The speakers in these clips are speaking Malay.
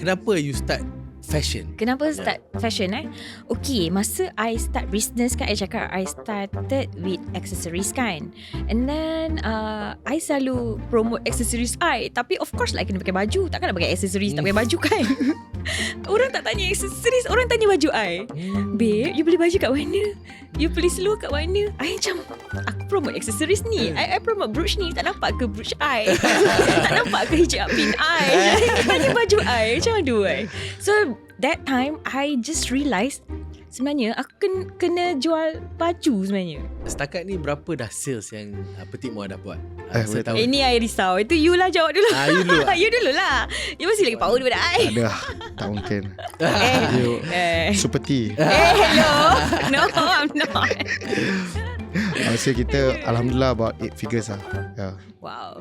kenapa you start fashion? Kenapa start fashion Okay, masa I start business kan, I cakap I started with accessories kan. And then I selalu promote accessories I. Tapi of course lah, kena pakai baju. Takkan nak pakai accessories tak pakai baju kan. Orang tak tanya accessories, orang tanya baju I. Babe, you beli baju kat mana? You beli seluar kat mana? I macam, aku promote accessories ni, I promote brooch ni. Tak nampak ke brooch I? Tak nampak ke hijab pin I? Tanya baju I, macam aduh So that time I just realised sebenarnya aku kena jual baju sebenarnya. Setakat ni berapa dah sales yang Petit Moi dah buat? Setahun. Ini I risau. Itu you lah jawab dulu. You dulu. You dulu lah. You masih lagi power daripada I. Ada, tak mungkin. Seperti hello. No, I'm not. Masa kita Alhamdulillah about 8 figures lah. Yeah. Wow.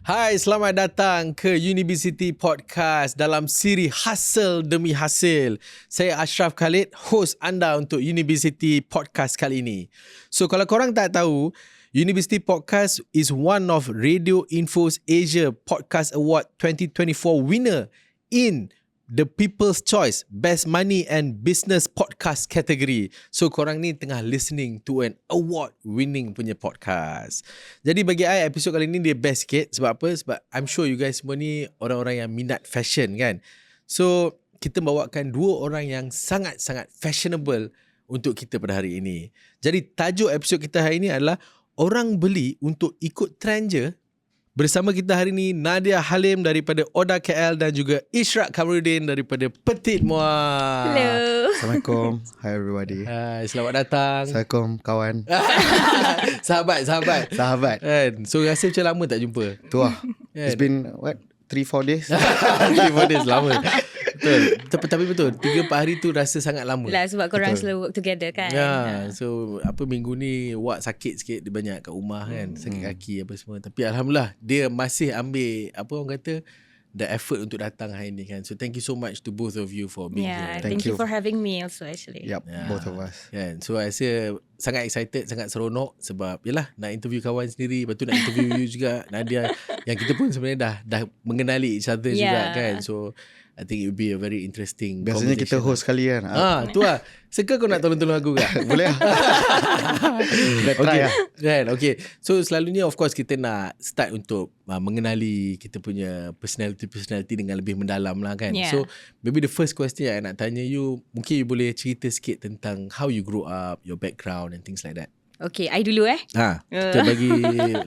Hai, selamat datang ke Unifi Podcast dalam siri Hasil Demi Hasil. Saya Asyraf Khalid, host anda untuk Unifi Podcast kali ini. So, kalau korang tak tahu, Unifi Podcast is one of Radio Info's Asia Podcast Award 2024 winner in The People's Choice Best Money and Business Podcast category. So korang ni tengah listening to an award winning punya podcast. Jadi bagi I, episod kali ni dia best sikit. Sebab apa? Sebab I'm sure you guys semua ni orang-orang yang minat fashion kan. So kita bawakan dua orang yang sangat-sangat fashionable untuk kita pada hari ini. Jadi tajuk episod kita hari ini adalah orang beli untuk ikut trend je. Bersama kita hari ini Nadia Halim daripada ODDA KL dan juga Ishraq Kamarudin daripada Petit Moi. Hello. Assalamualaikum. Hi everybody. Hai, selamat datang. Assalamualaikum kawan. Sahabat. Kan? So rasa macam lama tak jumpa. Tu lah. It's been 3-4 days. 3-4 days lama. Betul. Tapi betul 3-4 hari tu rasa sangat lama lah, sebab korang selalu work together kan. So minggu ni Wak sakit sikit. Dia banyak kat rumah kan, sakit kaki apa semua. Tapi Alhamdulillah dia masih ambil orang kata the effort untuk datang hari ni kan. So thank you so much to both of you for being here. Thank you for having me also actually. Both of us kan. So I rasa sangat excited, sangat seronok. Sebab yelah nak interview kawan sendiri, lepas tu nak interview you juga Nadia, yang kita pun sebenarnya dah mengenali each other juga kan. So I think it would be a very interesting Biasanya kita host sekali kan. Tu lah. Seka kau nak tolong-tolong aku kan? Boleh lah. Kita try lah kan? Okay. So selalunya of course kita nak start untuk mengenali kita punya personality dengan lebih mendalam lah kan. So maybe the first question yang I nak tanya you, mungkin you boleh cerita sikit tentang how you grew up, your background and things like that. Okay, I dulu Kita bagi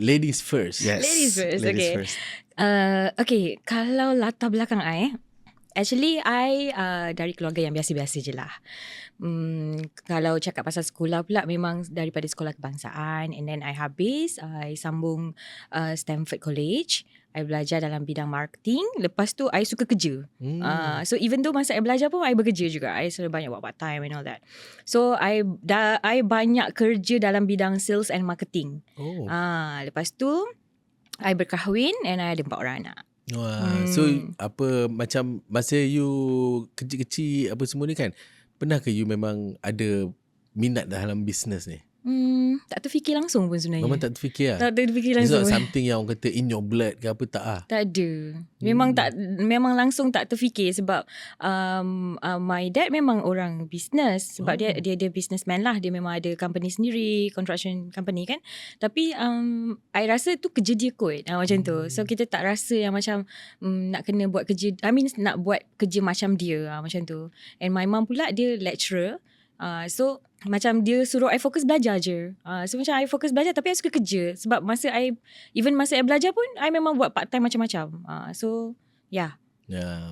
ladies first. Yes. Ladies first. Ladies Okay. first. Okay, kalau latar belakang actually I dari keluarga yang biasa-biasa je lah. Kalau cakap pasal sekolah pula, memang daripada sekolah kebangsaan. And then I habis, I sambung Stanford College. I belajar dalam bidang marketing. Lepas tu I suka kerja. So even though masa I belajar pun I bekerja juga. I selalu banyak buat part time and all that. So I banyak kerja dalam bidang sales and marketing. Lepas tu I berkahwin and I ada 4 orang anak. So macam masa you kecil-kecil apa semua ni kan, pernah ke you memang ada minat dalam bisnes ni? Tak terfikir langsung pun sebenarnya. Memang tak terfikir lah? Tak terfikir langsung. It's not something yang orang kata in your blood ke apa, tak lah? Tak ada. Memang langsung tak terfikir. Sebab my dad memang orang bisnes. Sebab dia businessman lah. Dia memang ada company sendiri, construction company kan. Tapi I rasa tu kerja dia kot, macam tu. So kita tak rasa yang macam nak kena buat kerja, nak buat kerja macam dia, macam tu. And my mum pula dia lecturer. So macam dia suruh I fokus belajar je. So macam I fokus belajar, tapi I suka kerja. Sebab masa I belajar pun I memang buat part time macam-macam. So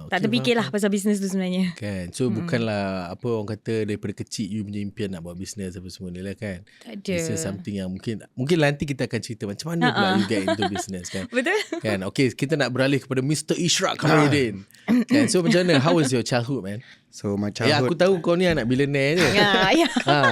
tak terfikir lah pasal bisnes tu sebenarnya kan. So bukanlah orang kata daripada kecil you punya impian nak buat bisnes apa semua ni lah kan. Tak ada. This is something yang mungkin nanti kita akan cerita macam mana pula you get into business kan. Betul kan. Okay, kita nak beralih kepada Mr. Ishraq Kamarudin kan. So macam mana, how was your childhood man? So my childhood, aku tahu kau ni anak billionaire je.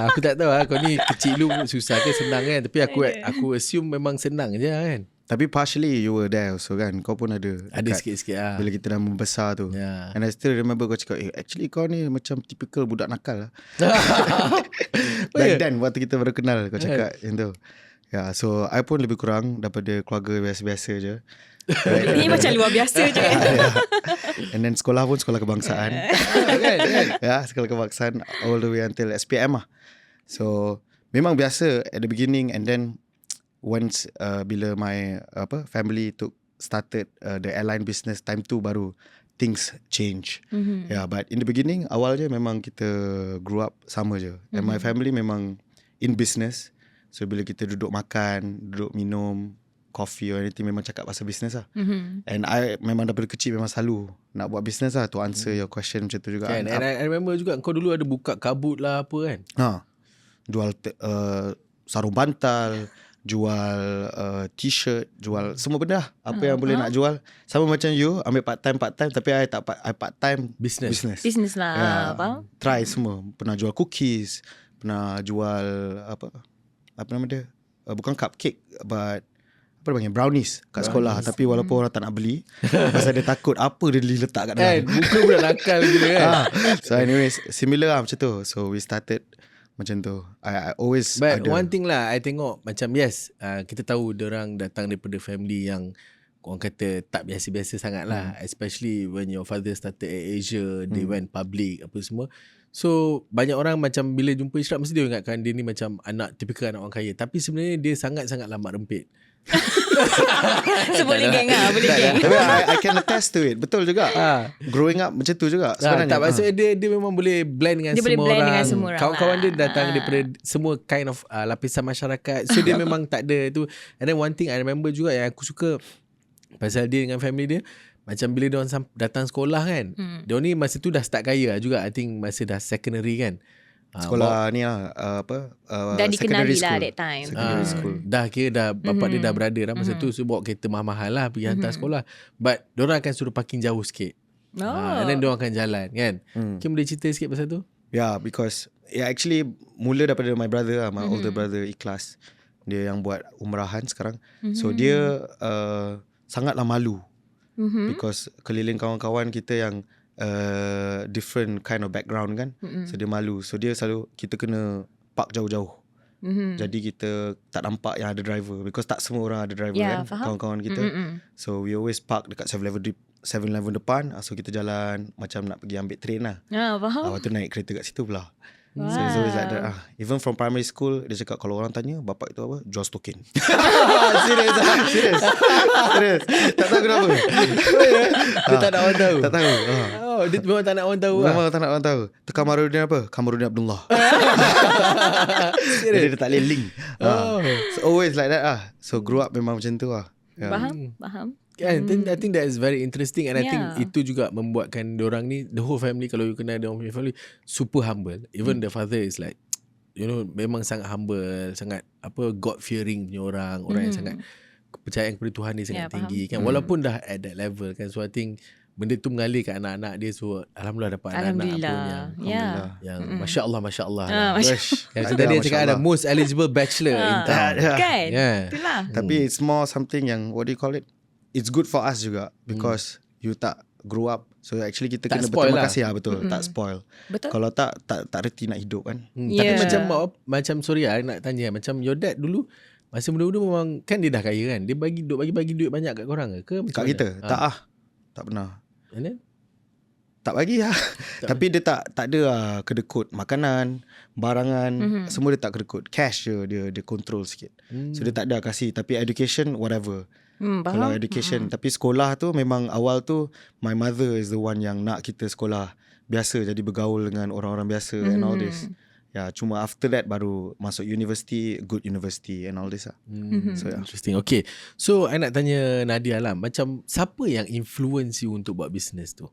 Aku tak tahu kau ni kecil dulu susah ke senang kan. Tapi aku assume memang senang je kan. Tapi partially you were there also kan. Kau pun ada sikit-sikit lah. bila kita dah membesar tu. Yeah. And I still remember kau cakap, actually kau ni macam typical budak nakal lah. Back then waktu kita baru kenal, kau cakap yang tu. Yeah, so I pun lebih kurang daripada keluarga biasa-biasa je. Ini macam luar biasa je. And then sekolah pun sekolah kebangsaan. Ya, sekolah kebangsaan all the way until SPM lah. So memang biasa at the beginning, and then once bila my family started the airline business, time tu baru things change. Yeah, but in the beginning awalnya memang kita grew up sama je. And my family memang in business. So bila kita duduk makan, duduk minum coffee or anything, memang cakap pasal business lah. And I memang daripada kecil memang selalu nak buat business lah, to answer your question macam tu juga. And I remember juga kau dulu ada buka kabut lah apa kan. Jual sarung bantal, jual t-shirt, jual semua benda lah. Apa yang boleh nak jual. Sama macam you, ambil part time tapi I part time business lah. Try semua. Pernah jual cookies, pernah jual apa nama dia, bukan cupcake but apa dia panggil, brownies kat sekolah. Tapi walaupun orang tak nak beli pasal dia takut apa dia letak kat dalam. Buka budak nakal gila kan. So anyways, similar lah macam tu. So we started macam tu. I always But one thing lah, I tengok macam yes, kita tahu diorang datang daripada family yang orang kata tak biasa-biasa sangat lah. Especially when your father started at Asia, they went public apa semua. So banyak orang macam bila jumpa Ishraq mesti dia ingatkan dia ni macam anak typical anak orang kaya. Tapi sebenarnya dia sangat-sangat lambat rempit. So boleh geng lah, boleh geng. Tapi I can attest to it. Betul juga. Growing up macam tu juga sebenarnya. Tak maksudnya dia memang boleh blend dengan semua orang. Kawan-kawan dia datang daripada semua kind of lapisan masyarakat. So dia memang tak ada tu. And then one thing I remember juga yang aku suka pasal dia dengan family dia, macam bila dia datang sekolah kan, dia ni masa tu dah start kaya lah juga. I think masa dah secondary kan. Sekolah ni lah dah dikenali lah that time. Secondary school. Dah kira dah bapak dia dah berada dah masa tu. So bawa kereta mahal-mahal lah pergi hantar sekolah. But diorang akan suruh parking jauh sikit. And then diorang akan jalan kan. Mungkin boleh cerita sikit pasal tu? Yeah, because actually mula daripada my brother lah, my older brother Ikhlas. Dia yang buat umrahan sekarang. So dia sangatlah malu. Because keliling kawan-kawan kita yang different kind of background kan. So dia malu. So dia selalu, kita kena park jauh-jauh. Jadi kita tak nampak yang ada driver. Because tak semua orang ada driver kan, faham? Kawan-kawan kita. So we always park dekat 7-Eleven depan. So kita jalan macam nak pergi ambil train lah. Faham. Lepas tu naik kereta kat situ pula. So it's always like that. Even from primary school, dia cakap kalau orang tanya bapak itu apa, jual stokin. Serius. Tak tahu kenapa. Dia tak nak orang tahu. Tak tahu. Dia memang tak nak orang tahu. Memang tak nak orang tahu. Tu Kamarudin apa? Kamarudin Abdullah. Dia tak boleh link. So always like that lah. So grew up memang macam tu lah. Faham. I think that is very interesting. And I think itu juga membuatkan diorang ni, the whole family, kalau you kenal diorang punya family, super humble. Even the father is like, you know, memang sangat humble, sangat God fearing punya orang yang sangat kepercayaan kepada Tuhan dia sangat tinggi kan. Walaupun dah at that level kan. So I think benda tu mengalir kat anak-anak dia. So Alhamdulillah dapat anak-anak pun yang Masya Allah yang tadi dia cakap ada most eligible bachelor in town kan. Itulah. Tapi it's more something yang, what do you call it, it's good for us juga. Because you tak grow up. So actually kita tak kena berterima kasih lah. Betul. Tak spoil. Betul. Kalau tak reti nak hidup kan. Tapi macam sorry nak tanya, macam your dad dulu masa muda-muda memang kan dia dah kaya kan, dia bagi duit banyak kat korang ke kat kita? Tak pernah. And then? Tak bagi lah. Tapi dia tak ada lah kedekut makanan, barangan, semua dia tak kedekut. Cash je dia control sikit. So dia tak ada kasih. Tapi education whatever. Kalau education. Tapi sekolah tu memang awal tu my mother is the one yang nak kita sekolah biasa, jadi bergaul dengan orang-orang biasa and all this. Cuma after that baru masuk university, good university and all this lah. So interesting. Okay, so I nak tanya Nadia lah, macam siapa yang influence you untuk buat business tu?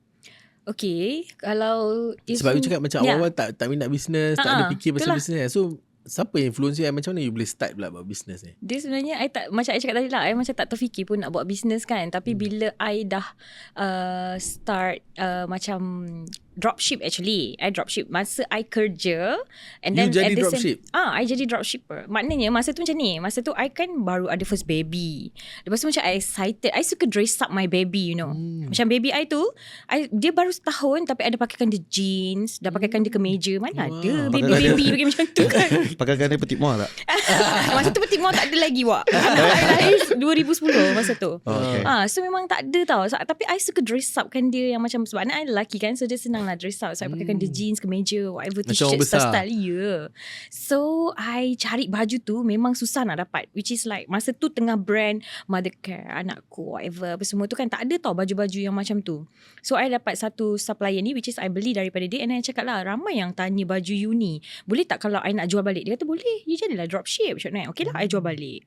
Okay, kalau sebab you cakap macam awal-awal tak minat business, tak ada fikir pasal business. So siapa yang influence you? Macam mana you boleh start pula buat business ni? Dia sebenarnya macam I cakap tadi lah, I macam tak terfikir pun nak buat business kan. Tapi bila I dah start macam dropship actually. I dropship masa I kerja. And You then jadi at the dropship? I jadi dropshipper. Maknanya masa tu macam ni. Masa tu I kan baru ada first baby. Lepas tu macam I excited. I suka dress up my baby, you know. Macam baby I tu, dia baru setahun tapi ada pakaikan dia jeans, dah pakaikan dia kemeja. Mana ada baby-baby pakai macam tu kan. Pakaikan dia Petit Moi tak? Masa tu Petit Moi tak ada lagi wak. I lahir 2010 masa tu. Okay. So memang tak ada tau. Tapi I suka dress up kan dia yang macam, sebab anak I lelaki kan, so dia senang lah dress up. So I pakaikan dia jeans, kemeja, whatever, Macam orang t-shirt, besar. style. Yeah. So I cari baju tu memang susah nak dapat, which is like masa tu tengah brand mother care anakku, whatever, apa semua tu kan, tak ada tau baju-baju yang macam tu. So I dapat satu supplier ni, which is I beli daripada dia. And I cakap lah, ramai yang tanya baju you ni, boleh tak kalau I nak jual balik? Dia kata boleh, you jadilah dropship. Okay lah, I jual balik.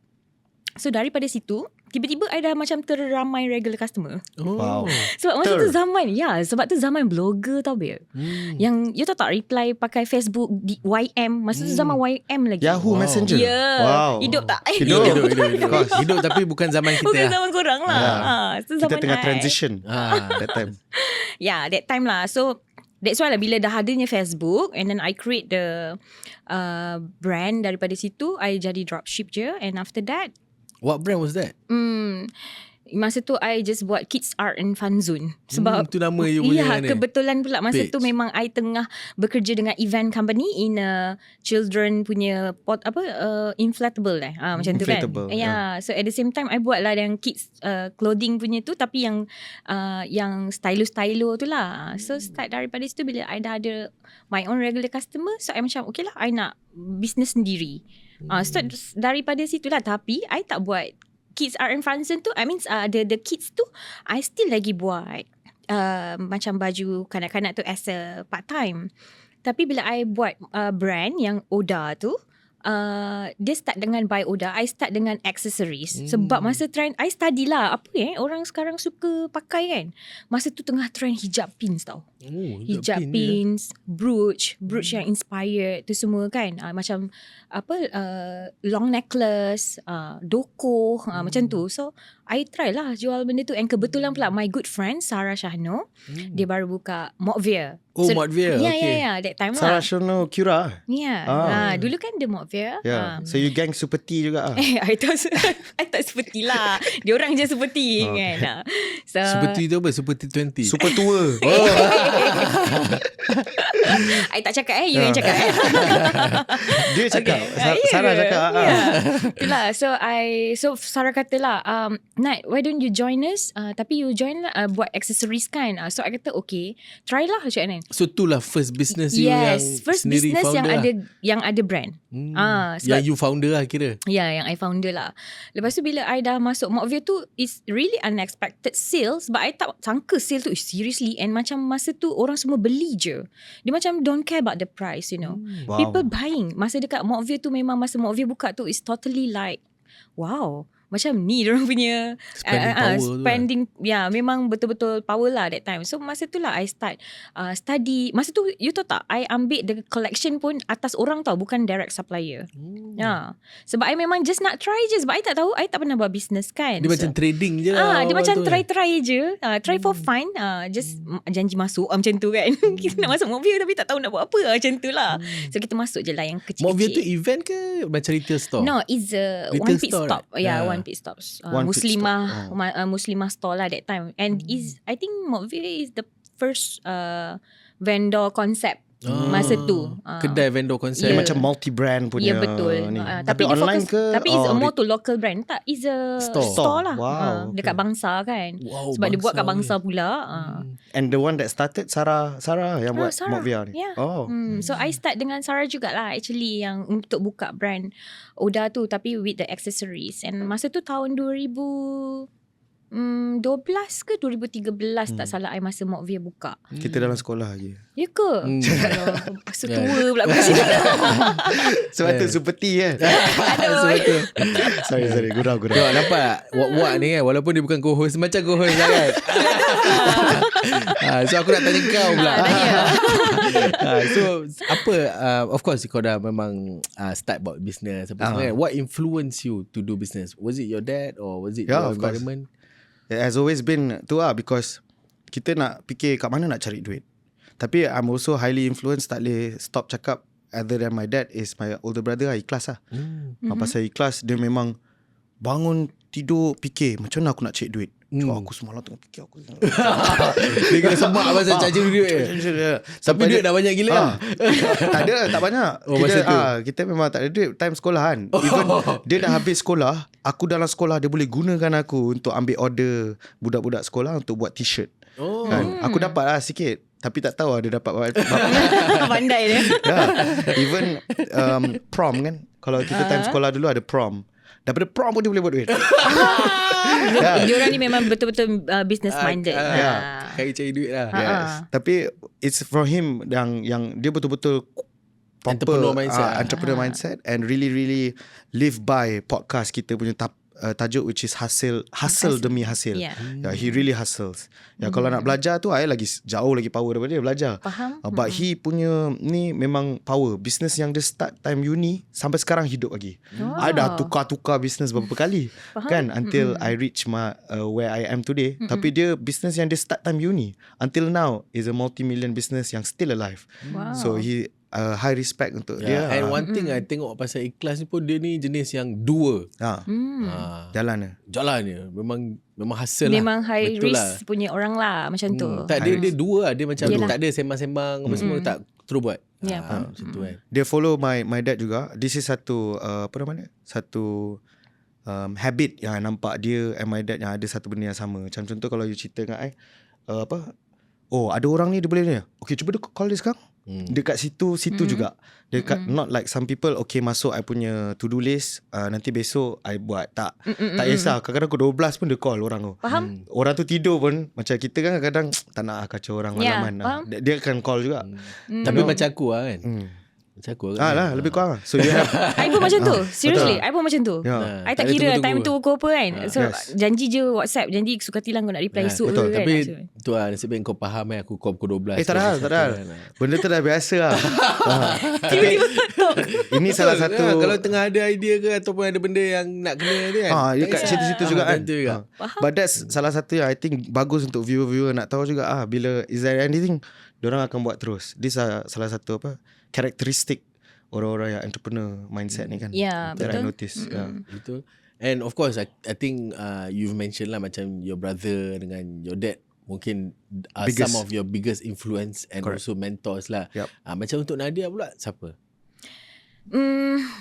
So daripada situ, tiba-tiba I dah macam terramai regular customer. Wow. Sebab masa tu zaman, sebab tu zaman blogger tau Bil. Yang you tahu tak, reply pakai Facebook di YM. Masa tu zaman YM lagi. Yahoo Messenger. Ya. Wow. Hidup tak? Hidup. Hidup tapi bukan zaman kita. Bukan zaman korang lah. So Kita zaman tengah I. transition that time. That time lah. So that's why lah, bila dah adanya Facebook, and then I create the brand. Daripada situ I jadi dropship je. And after that, What brand was that? masa tu I just buat Kids Art and Fun Zone. Sebab tu nama you punya ni. kebetulan pula masa page. tu memang I tengah bekerja dengan event company in a children punya inflatable macam tu kan. Inflatable, So at the same time I buat lah yang kids clothing punya tu, tapi yang stylo tu lah. So start daripada situ, bila I dah ada my own regular customer, so I macam okay lah, I nak business sendiri. Start daripada situ lah. Tapi I tak buat Kids Art and Fun Zone tu. I mean the kids tu I still lagi buat macam baju kanak-kanak tu as a part time. Tapi bila I buat brand yang ODDA tu, dia start dengan buy ODDA, I start dengan accessories. Sebab masa trend, I study lah apa orang sekarang suka pakai kan. Masa tu tengah trend hijab pins tau. Hijab pins, brooch yang inspired tu semua kan. Macam long necklace, doko, macam tu. So I try lah jual benda tu. And kebetulan pula my good friend Sarah Shahno, dia baru buka Mokvia. Mokvia. Yeah, that time Sarah lah. Shahno Cura. Dulu kan dia Mokvia. So you gang super T juga I tak seperti lah. Dia orang je seperti kan. So, Seperti tu apa? Seperti 20. Super tua. I tak cakap you yang cakap Dia cakap Sarah cakap Itulah. So Sarah kata lah, Nat, why don't you join us? Tapi you join lah, buat accessories kan. So I kata okay, try lah macam mana. So itulah first business you yang first sendiri business founder yang ada brand. Yang you founder lah kira. Yang I founder lah. Lepas tu bila I dah masuk Mokvia tu, it's really unexpected sales. But I tak sangka sale tu seriously. And macam masa tu orang semua beli je. Dia macam don't care about the price, you know. Wow. People buying. Masa dekat Mokvia tu, memang masa Mokvia buka tu, is totally like wow, macam ni diorang punya spending power tu ya, memang betul-betul power lah that time. So masa tu lah I start study. Masa tu you tahu tak, I ambil the collection pun atas orang tau, bukan direct supplier. Sebab I memang just nak try je. Sebab I tak tahu, I tak pernah buat business kan. Dia macam trading je lah. Dia macam try je, try for fun, just janji masuk macam tu kan. Kita nak masuk Mokvia tapi tak tahu nak buat apa macam tu lah. So kita masuk je lah yang kecil-kecil. Mokvia tu event ke macam retail store? No, it's a Retail one pit store, stop. right? Yeah, one pit stops. One pit Muslimah, stop. Muslimah store lah that time. And I think Mokvia is the first vendor concept masa tu. Kedai vendor konsep. Dia macam multi-brand punya. Ya, betul. Ni. Tapi dia online fokus, ke? tapi it's more to local brand. Tak, it's a store lah. Wow, dekat Bangsa kan. Wow, sebab dia buat kat Bangsa Bangsa pula. And the one that started Sarah yang buat Sarah. Mokvia ni. Yeah. So I start dengan Sarah jugalah actually, yang untuk buka brand ODDA tu, tapi with the accessories. And masa tu tahun 2012 ke 2013 tak salah, I masa Mokvia buka. Kita dalam sekolah je. Ya ke? Masa tua pula macam ni. Sebab tu super T kan. Aduh. Sorry gurau. Tengok nampak Wak ni kan, walaupun dia bukan co-host, macam co-host lah kan. So aku nak tanya kau pula. So apa of course kau dah memang start about business apa semua kan. What influenced you to do business? Was it your dad or was it your environment? It has always been tu lah, because kita nak fikir kat mana nak cari duit. Tapi I'm also highly influenced. Tak boleh stop cakap. Other than my dad is my older brother lah, Ikhlas lah. Pasal Ikhlas, dia memang bangun tidur fikir macam mana aku nak cek duit. Aku semalam tengah fikir aku. Dia kena semak pasal charging duit. Tapi duit dah banyak gila lah. Tak banyak. Kita memang tak ada duit time sekolah kan. Even dia dah habis sekolah, aku dalam sekolah dia boleh gunakan aku untuk ambil order budak-budak sekolah untuk buat t-shirt. Kan? Aku dapat lah sikit. Tapi tak tahu dia dapat Pandai dia. Even prom kan. Kalau kita time sekolah dulu ada prom. Daripada prom pun dia boleh buat duit. Diorang ni memang betul-betul business minded. Cari duit lah. Yes. Tapi it's for him yang dia betul-betul entrepreneur mindset. Entrepreneur mindset and really live by podcast kita punya tajuk which is hustle demi hasil. He really hustles. Kalau nak belajar tu I lagi jauh lagi power daripada dia belajar. Faham. But he punya ni memang power. Business yang dia start time uni sampai sekarang hidup lagi. I dah tukar business berapa kali. Kan until I reach where I am today. Tapi dia business yang dia start time uni until now is a multi-million business yang still alive. So he high respect untuk dia. And one thing I tengok pasal Ikhlas ni pun, dia ni jenis yang dua. Jalan dia memang hasil lah. Memang high betul risk lah. Punya orang lah macam tu. Tak, dia dua lah. Dia macam tak ada sembang-sembang apa semua, tak terus buat. Macam tu kan. Dia follow my dad juga. This is satu satu habit yang I nampak dia and my dad yang ada satu benda yang sama. Macam contoh kalau you cerita dengan I ada orang ni dia boleh ni. Okay, cuba dia call dia sekarang. Dekat situ juga. Dekat not like some people masuk I punya to do list, nanti besok I buat. Tak kisah. Kadang-kadang 12 pun dia call orang tu. Faham? Orang tu tidur pun macam kita kan kadang-kadang tak nak kacau orang malaman. Dia akan call juga. Tapi macam aku lah kan. Macam aku lah lebih kurang. So you have I pun macam tu. Seriously, I pun macam tu. I tak kira time tu pukul apa kan. So janji je WhatsApp, janji sukatilah kau nak reply esok betul, ke kan. Tapi tu lah, nasib baik kau faham kan. Aku call pukul 12. tak ada. Benda tu dah biasa lah. Tiba-tiba talk. Ini salah satu Kalau tengah ada idea ke ataupun ada benda yang nak kena tu kan. dekat situ-situ juga kan. But that's salah satu yang I think bagus untuk viewer-viewer nak tahu juga bila is there anything diorang akan buat terus. This salah satu karakteristik orang-orang yang entrepreneur mindset ni kan. That I notice. Betul. And of course I think you've mentioned lah macam your brother dengan your dad mungkin some of your biggest influence and also mentors lah. Macam untuk Nadia pula siapa?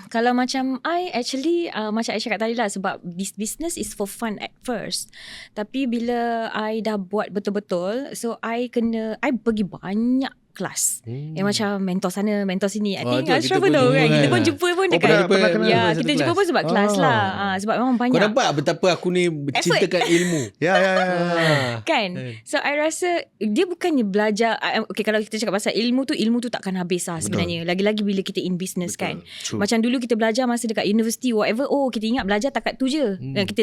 Kalau macam I actually macam I cakap tadi lah, sebab business is for fun at first. Tapi bila I dah buat betul-betul, so I pergi banyak kelas yang macam mentor sana mentor sini. I think Asyraf pun tahu kan. Kita pun jumpa pun dekat kita jumpa pun sebab kelas lah. Sebab memang banyak. Kau nampak betapa aku ni cintakan ilmu. Kan. So I rasa dia bukannya belajar. Okay, kalau kita cakap pasal ilmu tu takkan habis lah sebenarnya. Lagi-lagi bila kita in business kan. Macam dulu kita belajar masa dekat university whatever, kita ingat belajar takat tu je. Kita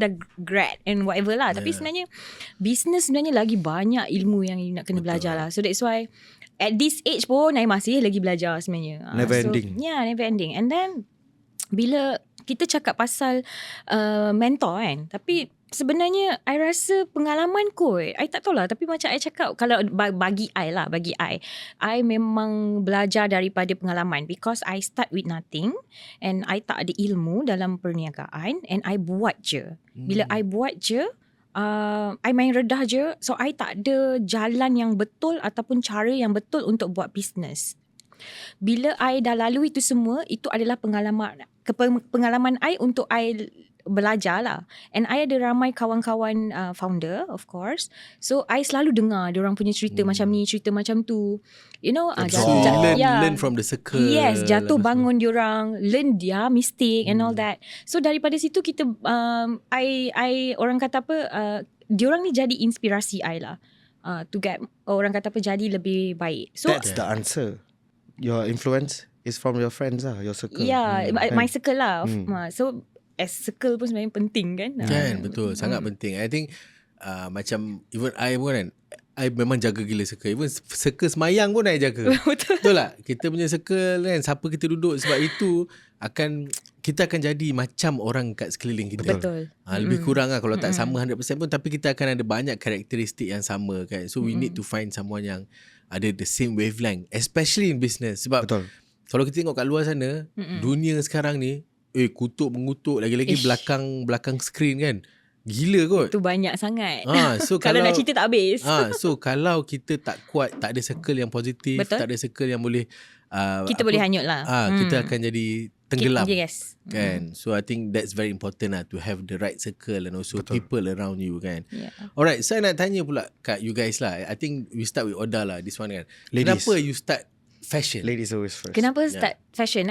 dah grad and whatever lah. Tapi sebenarnya business sebenarnya lagi banyak ilmu yang you nak kena belajar lah. So that's why at this age pun I masih lagi belajar sebenarnya. Never ending. Never ending. And then bila kita cakap pasal mentor kan, tapi sebenarnya I rasa pengalaman kot. I tak tahu lah, tapi macam I cakap, kalau bagi I memang belajar daripada pengalaman, because I start with nothing and I tak ada ilmu dalam perniagaan and I buat je. Bila I buat je, I main redah je. So I tak ada jalan yang betul ataupun cara yang betul untuk buat bisnes. Bila I dah lalui itu semua, itu adalah pengalaman I untuk I belajar lah. And I ada ramai kawan-kawan founder, of course. So I selalu dengar diorang punya cerita macam ni, cerita macam tu. You know, learn from the circle. Yes, jatuh bangun diorang, learn dia mistake and all that. So daripada situ kita I orang kata apa, diorang ni jadi inspirasi I lah. To get orang kata apa, jadi lebih baik. So that's the answer. Your influence is from your friends lah, your circle. My circle lah. So as circle pun sebenarnya penting kan. Kan, betul. Sangat penting. I think macam even I pun kan, I memang jaga gila circle. Even circle semayang pun I jaga. Betul lah. Kita punya circle kan, siapa kita duduk, sebab itu kita akan jadi macam orang kat sekeliling kita. Betul. Lebih kurang lah, kalau tak sama 100% pun, tapi kita akan ada banyak karakteristik yang sama kan. So we need to find someone yang ada the same wavelength, especially in business. Sebab Betul. kalau kita tengok kat luar sana, dunia sekarang ni kutuk mengutuk, lagi-lagi belakang skrin kan. Gila kot. Tu banyak sangat. So kalau nak cerita tak habis. So kalau kita tak kuat, tak ada circle yang positif, Betul. tak ada circle yang boleh kita boleh hanyut lah. Kita akan jadi tenggelam. Yes. Kan. So I think that's very important lah, to have the right circle and also people around you kan. Yeah. Alright, saya nak tanya pula kat you guys lah. I think we start with Oda lah, this one kan. Ladies. Kenapa you start fashion? Ladies always first. Kenapa start fashion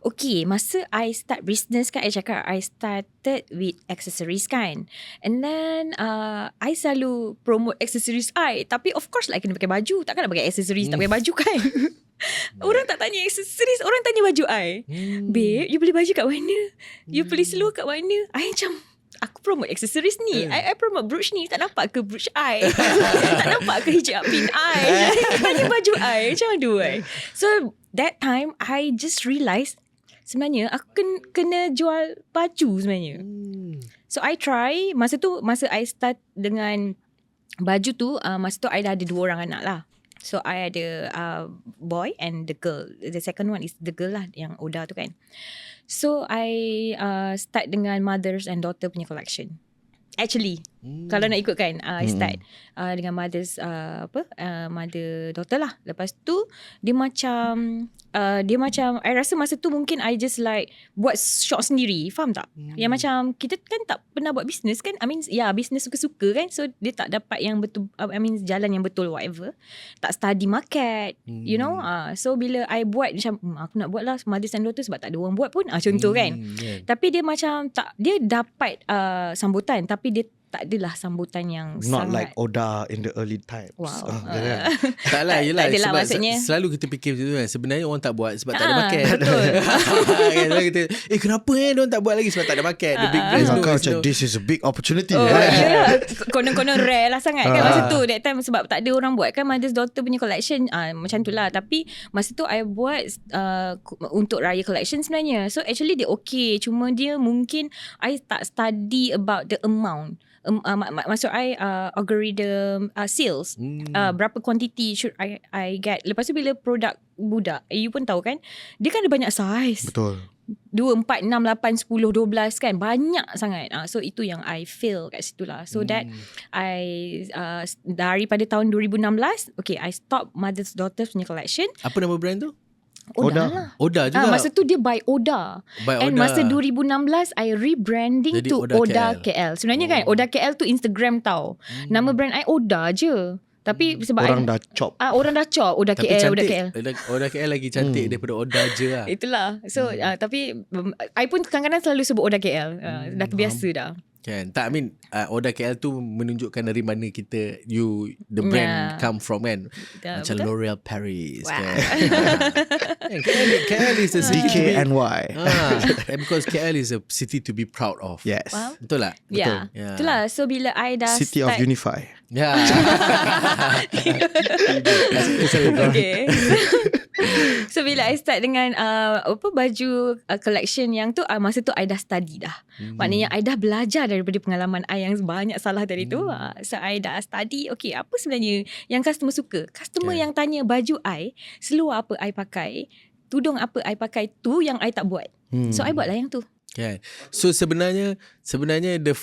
Okay, masa I start business kan, I cakap I started with accessories kan. And then I selalu promote accessories I. Tapi of course lah, kena pakai baju. Takkan nak pakai accessories tak pakai baju kan. Orang tak tanya accessories, orang tanya baju I. Babe, you beli baju kat mana? You beli seluar kat mana? I macam, aku promote accessories ni. I promote brooch ni. Tak nampak ke brooch I? Tak nampak ke hijab pin I? Tanya baju I. Macam mana I? So that time I just realise sebenarnya aku kena jual baju sebenarnya. So I try. Masa I start dengan baju tu, masa tu I dah ada 2 orang anak lah. So I ada boy and the girl. The second one is the girl lah, yang Oda tu kan. So I start dengan mothers and daughter punya collection. Actually, kalau nak ikut kan, I start dengan mothers mother daughter lah. Lepas tu dia macam I rasa masa tu mungkin I just like buat shop sendiri. Faham tak? Yang macam kita kan tak pernah buat business kan. I mean business suka-suka kan. So dia tak dapat yang betul, jalan yang betul whatever. Tak study market, you know. So bila I buat macam aku nak buat lah mothers and daughter sebab tak ada orang buat pun. Contoh kan. Tapi dia macam tak, dia dapat sambutan tapi dia tak adalah sambutan yang Not sangat like Oda in the early times. Wow. Tak lah, yelah. Tak adalah Sebab maksudnya. selalu kita fikir macam tu kan. Sebenarnya orang tak buat sebab tak ada market. Betul. Kan, selalu kita, kenapa diorang tak buat lagi sebab tak ada market. The big brands Kau tu. macam this is a big opportunity. Konon-konon rare lah sangat kan masa tu. That time sebab tak ada orang buat kan Mother's Daughter punya collection, macam tu lah. Tapi masa tu I buat untuk Raya collection sebenarnya. So actually dia okay. Cuma dia mungkin I tak study about the amount. Maksud I algorithm sales, berapa quantity should I get. Lepas tu bila produk budak, you pun tahu kan, dia kan ada banyak size. Betul. 2, 4, 6, 8, 10, 12 kan. Banyak sangat. So itu yang I fail kat situ lah. So that I daripada tahun 2016, okay, I stop Mother's Daughters punya collection. Apa nama brand tu? Oda juga. Masa tu dia by Oda. And masa 2016 I rebranding jadi to Oda KL. Sebenarnya kan Oda KL tu Instagram tau. Nama brand I Oda je. Tapi sebab orang dah chop. Orang dah chop Oda Tapi KL, cantik. Oda KL. Oda KL lagi cantik daripada Oda je lah. Itulah. So tapi I pun kadang-kadang selalu sebut Oda KL. Dah terbiasa dah. Kan. Tak, I mean Oda KL tu menunjukkan dari mana kita, the brand come from kan. Macam betul? L'Oreal Paris. Wow. Kan. KL is a city DKNY. because KL is a city to be proud of. Yes. Wow. Betul tak? Ya. Yeah. Itulah. So bila I dah City start, of Unifi. Ya. Okay. So bila I start dengan baju collection yang tu, masa tu I dah study dah. Maknanya I dah belajar daripada pengalaman I yang banyak salah tadi tu. So I dah study, okay, apa sebenarnya yang customer suka. Customer yang tanya baju I, seluar apa I pakai, tudung apa I pakai, tu yang I tak buat. So I buatlah yang tu. Kan. So sebenarnya the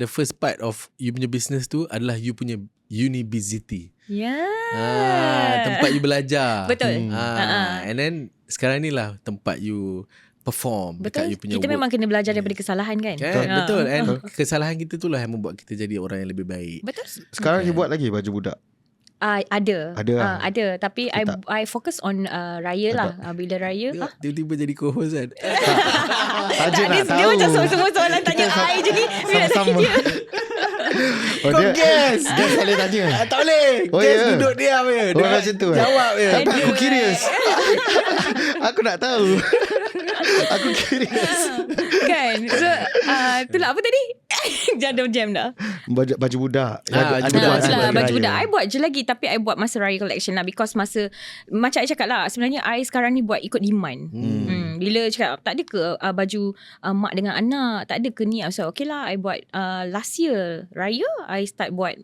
first part of you punya business tu adalah you punya university. Tempat you belajar. Betul. And then sekarang ni lah tempat you perform. Betul. You punya Kita work. memang kena belajar daripada kesalahan kan. Betul. And kesalahan kita tu lah yang membuat kita jadi orang yang lebih baik. Betul. Sekarang you buat lagi baju budak? Ada. Ada. Tapi I fokus on raya lah. Bila raya. Tiba-tiba jadi co-host kan. Saja nak tahu. Dia macam semua soalan tanya I je ni. Sama-sama. Kau guess. Guess boleh tanya. Tak boleh. Guess duduk diam je. Macam tu. Jawab je. Tapi aku curious. Aku nak tahu. Aku curious. Kan. So Itulah apa tadi? Jam dah. Baju budak. Baju budak. Baju budak I buat je lagi, tapi I buat masa raya collection lah, because masa macam I cakap lah, sebenarnya I sekarang ni buat ikut demand. Bila cakap tak ada ke baju mak dengan anak, tak ada ke ni, so okay lah I buat last year raya I start buat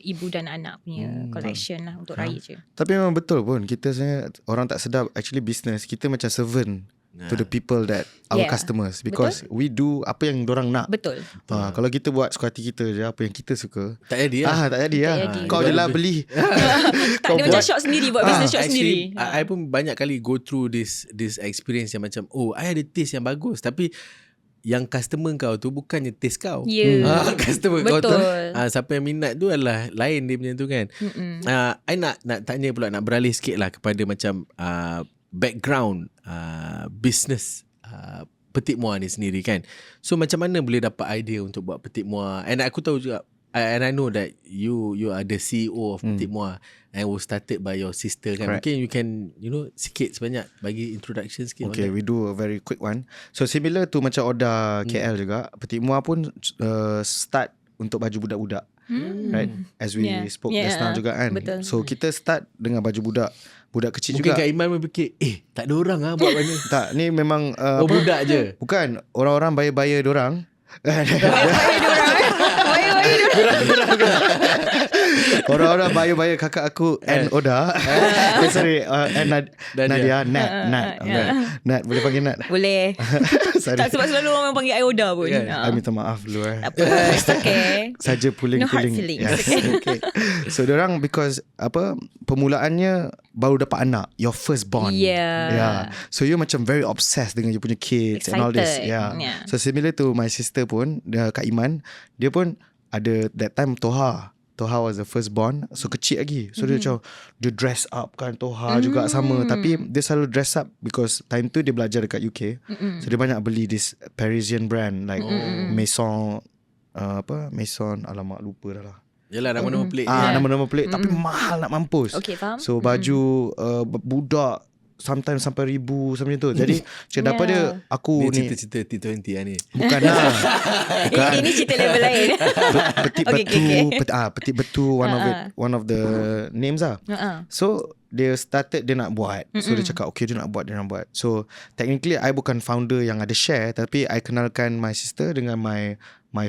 ibu dan anak punya collection lah untuk raya je. Tapi memang betul pun, kita sebenarnya orang tak sedar, actually business kita macam servant to the people that our customers, because we do apa yang dorang nak. Betul. Kalau kita buat suka hati kita je, apa yang kita suka, tak jadi lah. tak jadi lah. Kau je lah beli. Tak ada macam shop sendiri, buat business shop Actually, sendiri. I pun banyak kali go through this experience yang macam, I ada taste yang bagus, tapi yang customer kau tu bukannya taste kau. Customer Betul. kau tu siapa yang minat tu adalah lain dia punya tu kan. I nak tanya pula, nak beralih sikit lah kepada macam background business Petit Moi ni sendiri kan. So macam mana boleh dapat idea untuk buat Petit Moi? And aku tahu juga, and I know that you are the CEO of Petit Moi and was started by your sister kan. Correct. Mungkin you can sikit sebanyak bagi introduction sikit. Okay, we do a very quick one. So similar to macam ODDA KL juga, Petit Moi pun start untuk baju budak-budak. Right, as we spoke just now juga kan. Betul. So kita start dengan baju budak kecil Mungkin juga. Kak Iman berfikir, tak ada orang buat benda. Tak, ni memang budak je. Bukan, orang-orang bayar dorang. Orang-orang bayar kakak aku and Oda. Sorry, and Nadia, Nat, boleh panggil Nat? Boleh. Tak sebab selalu orang panggil I Oda pun. I minta maaf dulu. Tak apa, it's okay. Saja puling-puling. No hard feelings. Yes. Okay. So dorang, because permulaannya baru dapat anak, your first born. Yeah. So you macam very obsessed dengan you punya kids. Excited. And all this. Yeah. So similar to my sister pun, Kak Iman, dia pun ada that time Toha was the first born. So kecil lagi. So dia macam, dia dress up kan, Toha juga sama. Tapi dia selalu dress up because time tu dia belajar dekat UK. So dia banyak beli this Parisian brand like Maison, Maison, alamak lupa dah lah. Yelah, nama-nama pelik. Nama-nama pelik, tapi mahal nak mampus. Okay, faham. So baju budak sometimes sampai 1,000 macam tu. Jadi dapat dia aku ni ni cerita T20 lah ni. Bukan lah. Bukan. Ini cerita level lain. Petit betu one of the names lah. So dia started, dia nak buat. So dia cakap okay, dia nak buat. So technically I bukan founder yang ada share, tapi I kenalkan my sister dengan my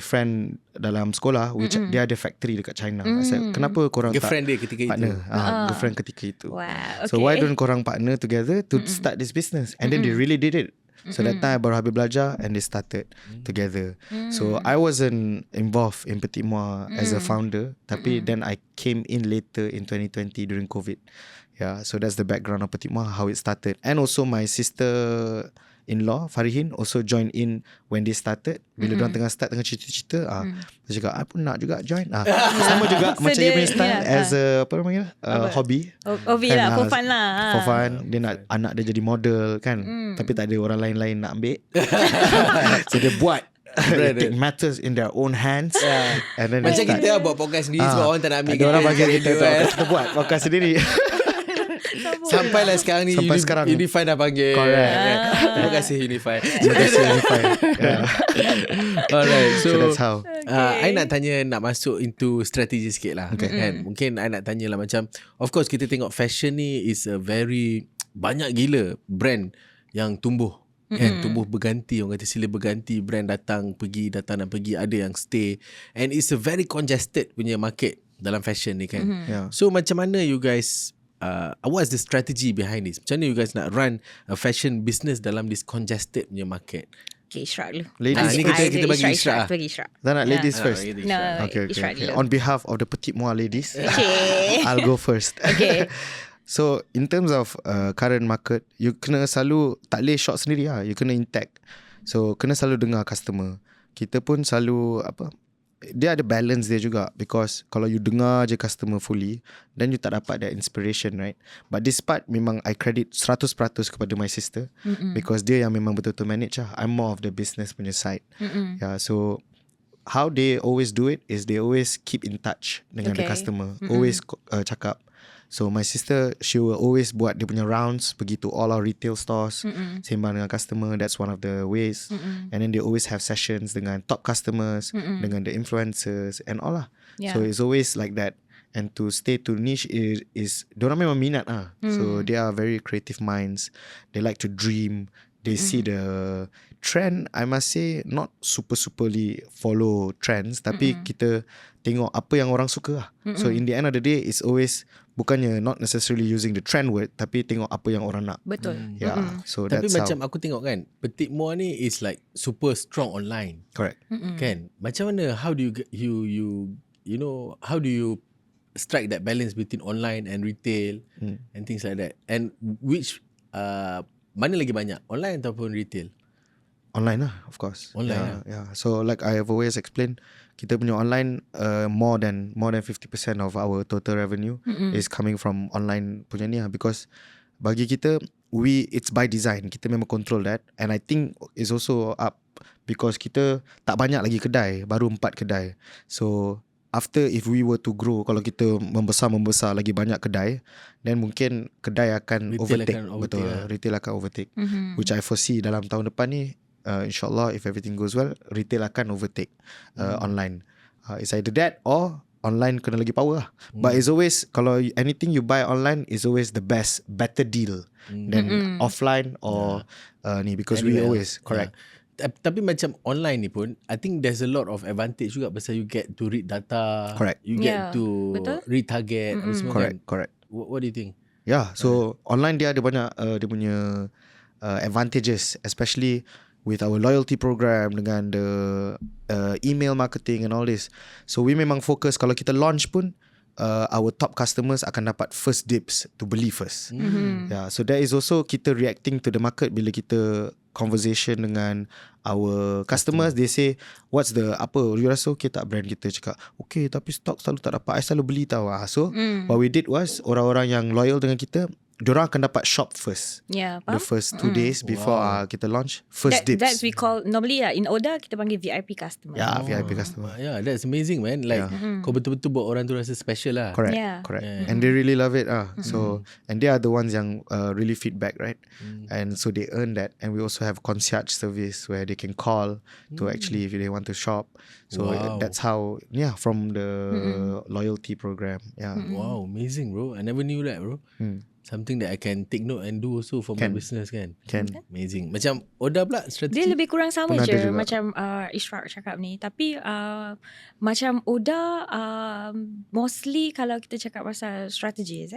friend dalam sekolah, which dia ada factory dekat China. I said, kenapa korang girlfriend tak dia ketika partner? itu. Girlfriend ketika itu. Wow, okay. So why don't korang partner together to start this business? And then they really did it. So that time I baru habis belajar and they started together. So I wasn't involved in Petit Moi as a founder, tapi then I came in later in 2020 during COVID. Yeah, so that's the background of Petit Moi, how it started. And also my sister-in-law Farihin also joined in when they started. Bila diorang tengah cerita-cerita, dia cakap, I pun nak juga join. Sama juga So macam dia punya style as a hobby. Hobby lah, for fun lah. For fun. Dia nak anak dia jadi model kan. Tapi tak ada orang lain-lain nak ambil. So dia buat. They take matters in their own hands. And then Macam kita buat podcast sendiri sebab orang tak nak ambil ada orang bagi kita kita buat podcast sendiri. Sampailah sekarang ni Unifi dah panggil. Correct. Terima kasih Unifi. Alright. So that's how. I nak tanya, nak masuk into strategi sikit lah kan. Mungkin I nak tanya lah macam, of course kita tengok fashion ni is a very banyak gila brand yang tumbuh kan, tumbuh berganti, orang kata sila berganti, brand datang dan pergi, ada yang stay, and it's a very congested punya market dalam fashion ni kan. So macam mana you guys what's the strategy behind this? Macam mana you guys nak run a fashion business dalam this congested punya market? Okay, Ishraq dulu. Ladies ni kita bagi Ishraq. Bagi Ishraq. Tak nak ladies first. No, Okay. Ishraq dulu. On behalf of the Petit Moi ladies, Okay. I'll go first. Okay. So in terms of current market, you kena selalu tak boleh short sendiri lah. You kena intact. So kena selalu dengar customer. Kita pun selalu dia ada balance dia juga, because kalau you dengar je customer fully, then you tak dapat that inspiration, right? But this part memang I credit 100% kepada my sister, because dia yang memang betul-betul manage lah. I'm more of the business punya side. Yeah, so how they always do it is they always keep in touch dengan the customer. Always cakap. So my sister, she will always buat dia punya rounds, pergi to all our retail stores, sembang dengan customer. That's one of the ways. And then they always have sessions dengan top customers, dengan the influencers and all lah. So it's always like that. And to stay to niche is diorang memang minat lah. So they are very creative minds. They like to dream. They see the trend. I must say not superly follow trends, tapi kita tengok apa yang orang suka lah. So in the end of the day, it's always bukannya not necessarily using the trend word, tapi tengok apa yang orang nak. Betul. Yeah. So Tapi that's macam how. aku tengok kan, Petit Moi ni is like super strong online. Correct. Kan? Macam mana, how do you know, how do you strike that balance between online and retail and things like that? And which mana lagi banyak, online ataupun retail? Online lah, of course. Online yeah. So like I have always explained, kita punya online more than 50% of our total revenue is coming from online punya ni lah. Because bagi kita, it's by design. Kita memang control that. And I think it's also up because kita tak banyak lagi kedai, baru 4 kedai. So after, if we were to grow, kalau kita membesar lagi banyak kedai, then mungkin kedai akan overtake. Betul, retail akan overtake. Which I foresee dalam tahun depan ni, insyaAllah if everything goes well, retail akan overtake online. It's either that or online kena lagi power lah. But it's always, kalau anything you buy online is always the better deal than offline or ni, because we always correct. Tapi macam online ni pun, I think there's a lot of advantage juga pasal you get to read data. Correct. You get to retarget. Correct. What do you think? Yeah, so online dia ada banyak dia punya advantages, especially with our loyalty program dengan the email marketing and all this. So we memang fokus, kalau kita launch pun our top customers akan dapat first dibs to beli first. Yeah, so that is also kita reacting to the market. Bila kita conversation dengan our customers, they say what's the apa, you rasa okay tak brand kita? Cakap okay, tapi stok selalu tak dapat, I selalu beli tau. So what we did was, orang-orang yang loyal dengan kita, diorang akan dapat shop first. Yeah, the first 2 days before kita launch, first dibs. That's we call, normally in ODDA kita panggil VIP customer. Yeah, VIP customer. Yeah, that's amazing, man. Like kau betul-betul buat orang tu rasa special lah. Correct. Yeah. Correct. And they really love it. So, and they are the ones yang really feedback, right? And so they earn that. And we also have concierge service where they can call to actually, if they want to shop. So that's how, from the loyalty program. Yeah. Wow, amazing, bro. I never knew that, bro. Something that I can take note and do also for my business kan. Amazing. Macam ODDA pula strategi. Dia lebih kurang sama Pun je ada juga. macam Ishraq cakap ni. Tapi macam ODDA mostly kalau kita cakap pasal strategi,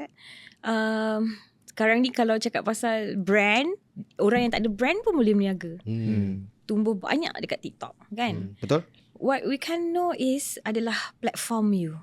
sekarang ni kalau cakap pasal brand, orang yang tak ada brand pun boleh berniaga. Tumbuh banyak dekat TikTok kan. Betul? What we can know is adalah platform you.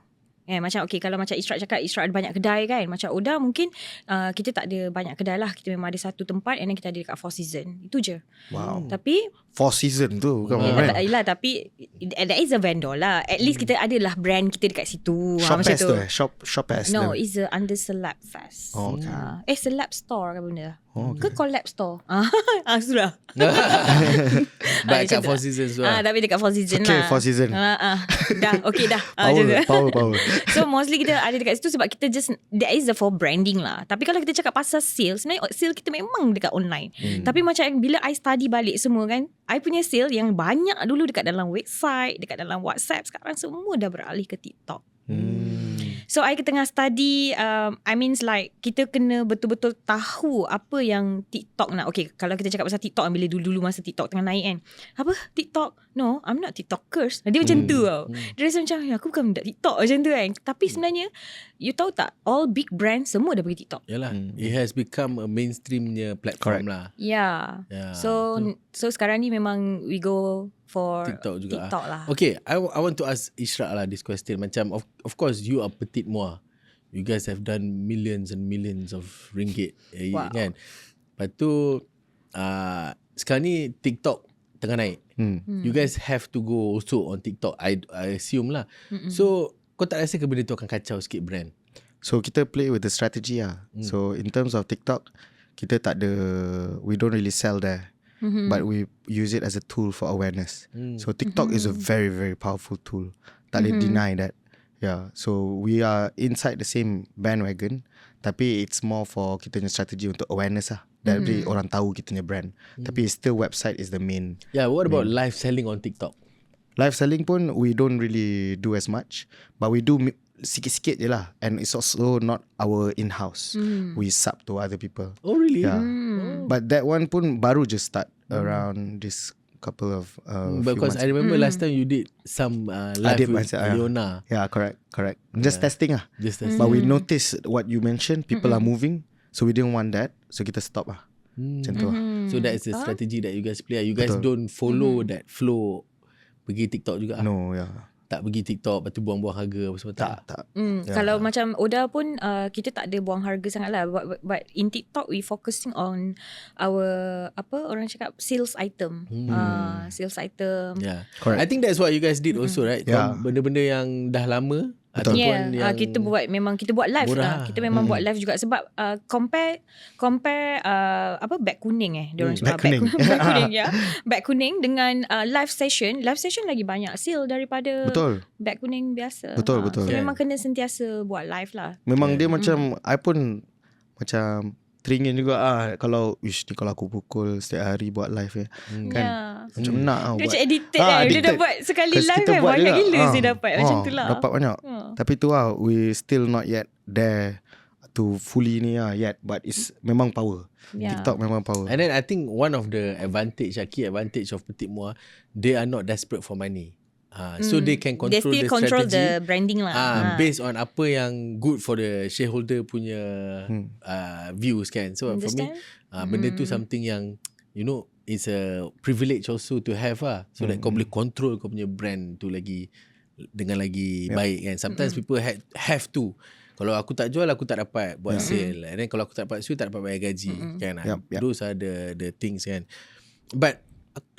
Macam kalau macam Ishraq cakap, Ishraq ada banyak kedai kan. Macam ODDA mungkin kita tak ada banyak kedai lah. Kita memang ada satu tempat and then kita ada dekat Four Seasons. Itu je. Wow. Tapi Four Seasons tu bukan brand. Yelah, tapi that is a vendor lah. At least kita adalah brand kita dekat situ. Shop macam Fest tu Shop Fest. No, it's under Celeb Fest. Oh, okay. Celeb Store ke benda. Okay. Ke Collab Store. Sudah. Baik kat Four Seasons tu lah. Tapi dekat Four Seasons Okay, lah. Four Seasons. Dah, okay dah. Macam tu. Power. So mostly kita ada dekat situ sebab kita just, that is the for branding lah. Tapi kalau kita cakap pasal sale, sebenarnya sale kita memang dekat online. Tapi macam bila I study balik semua kan, I punya sale yang banyak dulu dekat dalam website, dekat dalam WhatsApp, sekarang semua dah beralih ke TikTok. So I tengah study, I means like kita kena betul-betul tahu apa yang TikTok nak. Okay, kalau kita cakap pasal TikTok, bila dulu-dulu masa TikTok tengah naik kan, apa TikTok? No, I'm not TikTokers. Dia macam tu tau. Dia rasa macam aku bukan budak TikTok macam tu kan. Tapi sebenarnya you tahu tak, all big brands semua dah pergi TikTok. Yalah, it has become a mainstreamnya platform lah. Yeah. So sekarang ni memang we go for TikTok lah. Okay, I want to ask Ishraq lah this question. Macam of course you are Petit Moi. You guys have done millions and millions of ringgit. Wow. Kan? Lepas tu sekarang ni TikTok tengah naik. You guys have to go also on TikTok. I assume lah. So kau tak rasa ke benda tu akan kacau sikit brand? So kita play with the strategy lah. So in terms of TikTok, kita tak ada, we don't really sell there. but we use it as a tool for awareness. So TikTok is a very, very powerful tool. Tak boleh deny that. Yeah, so we are inside the same bandwagon, tapi it's more for kita punya strategi untuk awareness lah. Dari orang tahu kita punya brand. Tapi still website is the main. Yeah, what about live selling on TikTok? Live selling pun we don't really do as much, but we do sikit-sikit je lah. And it's also not our in-house. We sub to other people. Oh really? Yeah. But that one pun baru just start around this couple of because I remember last time you did some live with Leona. Yeah, correct. Just testing lah. Just testing. But we noticed what you mentioned, people are moving, so we didn't want that, so kita stop lah. Macam tu lah. So that is the strategy that you guys play. You guys don't follow that flow. Pergi TikTok juga. No, yeah. Tak pergi TikTok, lepas tu buang-buang harga apa semua. Tak. Kalau macam ODDA pun kita tak ada buang harga sangat lah. But in TikTok we focusing on our orang cakap sales item. Sales item. Yeah, correct. I think that's what you guys did also, right? Yeah. Benda-benda yang dah lama. Yeah, yang kita buat live lah. Kita memang buat live juga sebab compare beg kuning diorang beg kuning. beg kuning ya. Beg kuning dengan live session lagi banyak sale daripada beg kuning biasa. Betul. So memang kena sentiasa buat live lah. Memang dia macam I pun macam teringin juga kalau ni kalau aku pukul setiap hari buat live kan. Macam nak dia buat. macam edited dia dah buat sekali live kan banyak gila saya dapat macam tu lah. Dapat banyak. Tapi tu lah we still not yet there to fully ni yet, but it's memang power. TikTok memang power. And then I think one of the key advantage of Petit Moi, they are not desperate for money. So they can control they still the control strategy, the branding lah. based on apa yang good for the shareholder punya views kan. So for me benda tu something yang it's a privilege also to have lah. So that kau boleh control kau punya brand tu lagi dengan lagi baik kan. Sometimes people have to. Kalau aku tak jual, aku tak dapat buat sale. And then kalau aku tak dapat sale, tak dapat bayar gaji kan. Those are the things kan. But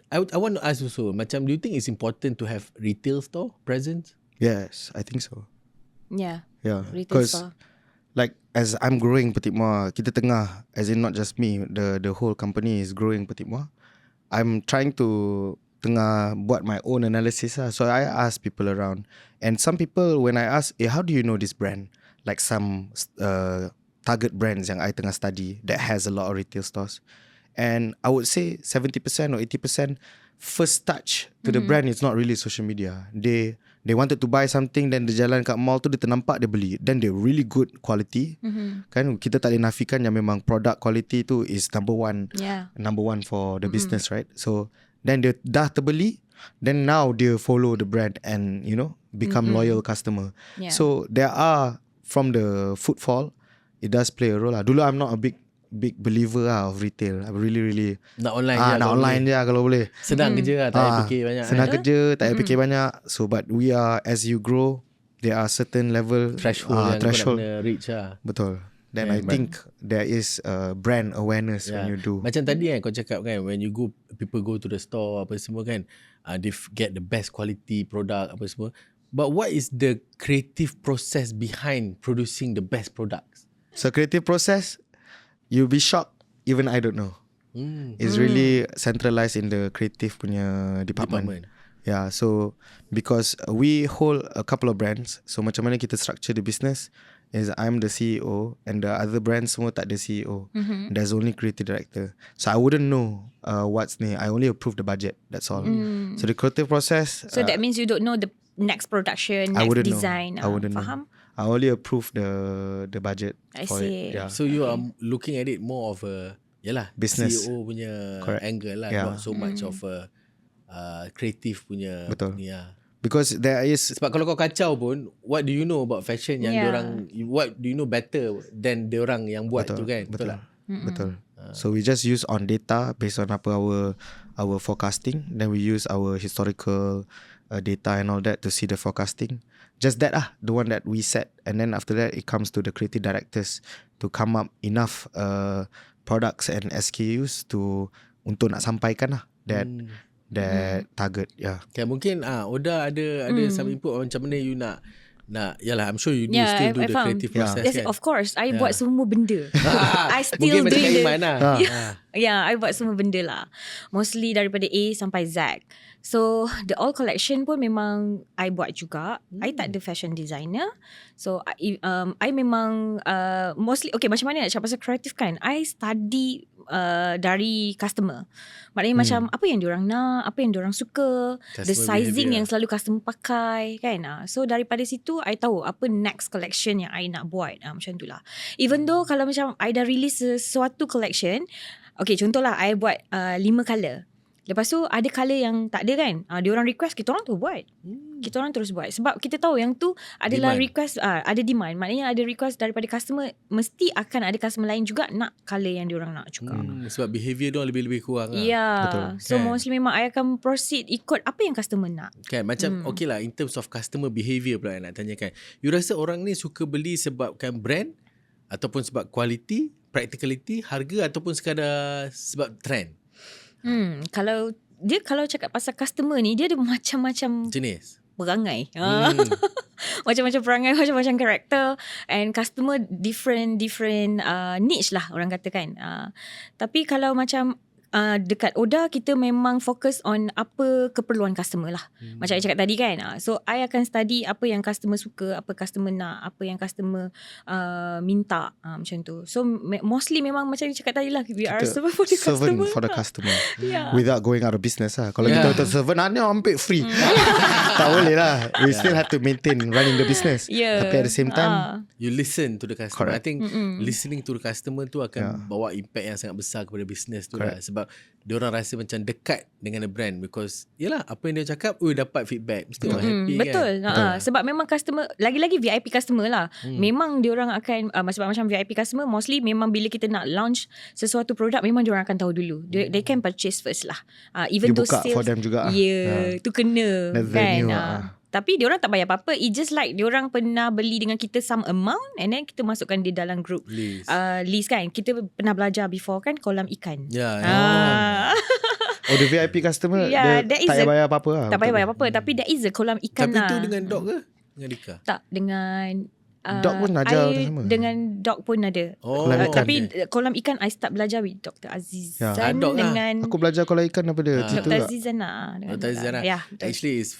I want to ask also, macam do you think it's important to have retail store presence? Yes, I think so. Yeah. Because like as I'm growing Petit Moi, kita tengah, as in not just me, the whole company is growing Petit Moi. I'm trying to tengah buat my own analysis lah. So I ask people around, and some people when I ask, how do you know this brand? Like some target brands yang I tengah study that has a lot of retail stores. And I would say 70% or 80% first touch to the brand is not really social media. They wanted to buy something, then dia jalan kat mall tu, dia ternampak, dia beli. Then they're really good quality. Kan kita tak boleh nafikan yang memang product quality tu is number one for the business, right? So then dia dah terbeli, then now they follow the brand and become loyal customer. So there are, from the footfall, it does play a role lah. Dulu I'm not a big believer of retail. I really nak online nak online je kalau boleh. Senang kerja lah, tak payah fikir banyak. Senang kerja, tak payah fikir banyak. So but we are, as you grow, there are certain level threshold yang kau nak reach lah. Betul. Then I think there is brand awareness when you do. Macam tadi kan kau cakap kan, when you go, people go to the store apa semua kan, they get the best quality product apa semua. But what is the creative process behind producing the best products? So creative process, you'll be shocked. Even I don't know. It's really centralized in the creative punya department. Yeah, so because we hold a couple of brands, so macam mana kita structure the business is I'm the CEO and the other brands semua tak ada CEO. There's only creative director. So I wouldn't know what's new. I only approve the budget. That's all. So the creative process. So that means you don't know the next production, next design. I wouldn't faham? know. I only approve the budget for it. Yeah. So you are looking at it more of a business CEO punya angle lah, not so much of a creative punya. Betul. Punya. Because there is, sebab kalau kau kacau pun, what do you know about fashion yang diorang, what do you know better than diorang yang buat tu kan? Betul tak? Betul. So we just use on data based on apa our forecasting. Then we use our historical data and all that to see the forecasting. Just that the one that we set. And then after that, it comes to the creative directors to come up enough products and SKUs untuk nak sampaikan that target. Yeah. Okay, mungkin ODDA ada some input macam mana you nak yalah, I'm sure you do still do I the faham. creative process Yes, kan. of course. I buat semua benda. I still Mungkin macam doing Iman lah. I buat semua benda lah. Mostly daripada A sampai Z. So the all collection pun memang I buat juga. I tak ada fashion designer. So I memang mostly, okay, macam mana nak cakap pasal kreatif kan, I study dari customer. Maknanya macam apa yang diorang nak, apa yang diorang suka, the sizing yang selalu customer pakai kan. So daripada situ I tahu apa next collection yang I nak buat. Macam tu lah. Even though kalau macam I dah release sesuatu collection, okay, contohlah I buat 5 colour. Lepas tu ada colour yang tak ada kan. Diorang request, kita orang tu buat. Kita orang terus buat. Sebab kita tahu yang tu adalah demand. Request, ada demand. Maknanya ada request daripada customer. Mesti akan ada customer lain juga nak colour yang diorang nak juga. Sebab behaviour diorang lebih-lebih kurang lah. Betul. So mostly memang I akan proceed ikut apa yang customer nak. Kan, macam okay lah, in terms of customer behaviour pula nak tanyakan. You rasa orang ni suka beli sebabkan brand, ataupun sebab quality, practicality, harga, ataupun sekadar sebab trend? Kalau cakap pasal customer ni, dia ada macam-macam jenis perangai. Macam-macam perangai, macam-macam karakter, and customer different niche lah orang kata kan. Tapi kalau macam dekat ODDA, kita memang fokus on apa keperluan customer lah. Macam I cakap tadi kan. So I akan study apa yang customer suka, apa customer nak, apa yang customer minta, macam tu. So mostly memang macam I cakap tadi lah, we are servant for the customer. For the customer. Without going out of business lah. Kalau kita betul servant, hanya hampir free. Tak boleh lah. We still have to maintain running the business. Tapi at the same time, you listen to the customer. Correct. I think listening to the customer tu akan bawa impact yang sangat besar kepada business tu lah. Sebab diorang rasa macam dekat dengan the brand, because yalah, apa yang dia cakap, dapat feedback, mesti orang happy. Betul. Kan. Sebab memang customer, lagi-lagi VIP customer lah, memang diorang akan sebab macam VIP customer mostly memang bila kita nak launch sesuatu produk, memang diorang akan tahu dulu. They can purchase first lah. Even though sales for them juga. tu kena the kan. venue, Tapi diorang tak bayar apa-apa. It just like diorang pernah beli dengan kita some amount, and then kita masukkan di dalam group list kan. Kita pernah belajar before kan, kolam ikan. the VIP customer, dia tak payah bayar apa-apa lah. Tak payah bayar apa-apa. Tapi there is a kolam ikan. Tapi lah. tu dengan dog ke? Dengan Dika? Tak, dengan dog pun ajar sama. Dengan dog pun ada. Tapi kolam ikan I start belajar with Dr. Azizan dengan aku belajar kolam ikan daripada Dr. Azizan lah. Dr. Azizan lah. Actually is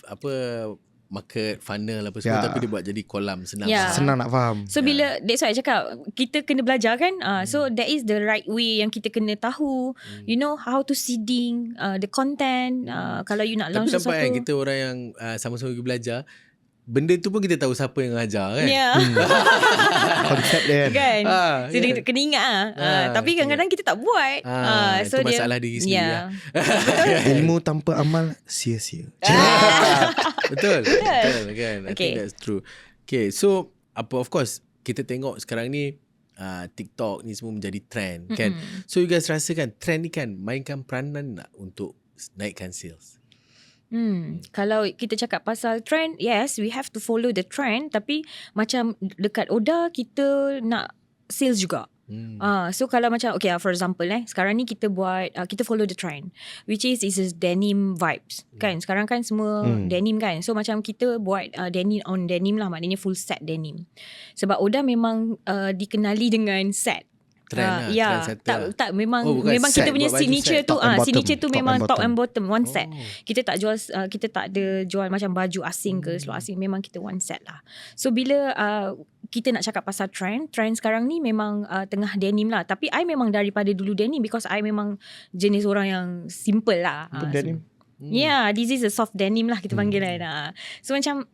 market funnel apa semua, tapi dia buat jadi kolam senang. Senang nak faham. So bila that's why I cakap kita kena belajar kan. So that is the right way yang kita kena tahu. You know how to seeding the content. Kalau you nak launch sesuatu. Tapi nampak kan kita orang yang sama-sama pergi belajar, benda tu pun kita tahu siapa yang ajar kan. Konsep dia kan. So dia kena ingat tapi kadang-kadang kita tak buat. So itu masalah diri sendiri lah. Ilmu tanpa amal sia-sia. Betul kan. I think that's true. Okay, so of course kita tengok sekarang ni TikTok ni semua menjadi trend kan. So you guys rasa kan trend ni kan mainkan peranan tak untuk naikkan sales? Kalau kita cakap pasal trend, yes, we have to follow the trend. Tapi macam dekat ODDA, kita nak sales juga. So kalau macam okay, for example sekarang ni kita buat kita follow the trend, which is denim vibes kan. Sekarang kan semua denim kan. So macam kita buat denim on denim lah, maknanya full set denim. Sebab ODDA memang dikenali dengan set. Trend tak memang kita punya signature tu signature tu memang top and bottom one set. Kita tak jual kita tak ada jual macam baju asing ke seluar asing, memang kita one set lah. So bila kita nak cakap pasal trend sekarang ni memang tengah denim lah. Tapi I memang daripada dulu denim, because I memang jenis orang yang simple lah. Denim. This is a soft denim lah kita panggil lah. So macam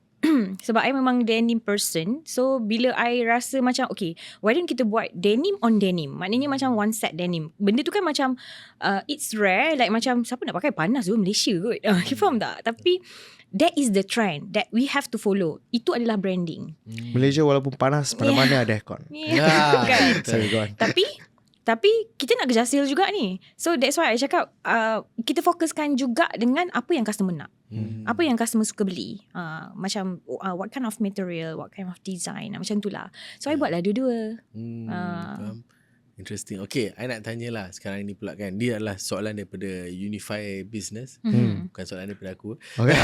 sebab I memang denim person. So bila I rasa macam okay, why don't kita buat denim on denim, maknanya macam one set denim. Benda tu kan macam it's rare, like macam siapa nak pakai, panas tu Malaysia kot. You faham tak? Tapi that is the trend that we have to follow. Itu adalah branding. Malaysia walaupun panas, mana-mana ada aircon. Kan? Sorry, go on. Tapi kita nak kejar sale juga ni. So that's why I cakap kita fokuskan juga dengan apa yang customer nak. Apa yang customer suka beli. Macam what kind of material, what kind of design, macam tu lah. So I buatlah dua-dua. Interesting. Okay, I nak tanyalah sekarang ni pula kan. Dia adalah soalan daripada Unifi Business. Bukan soalan daripada aku. Okay.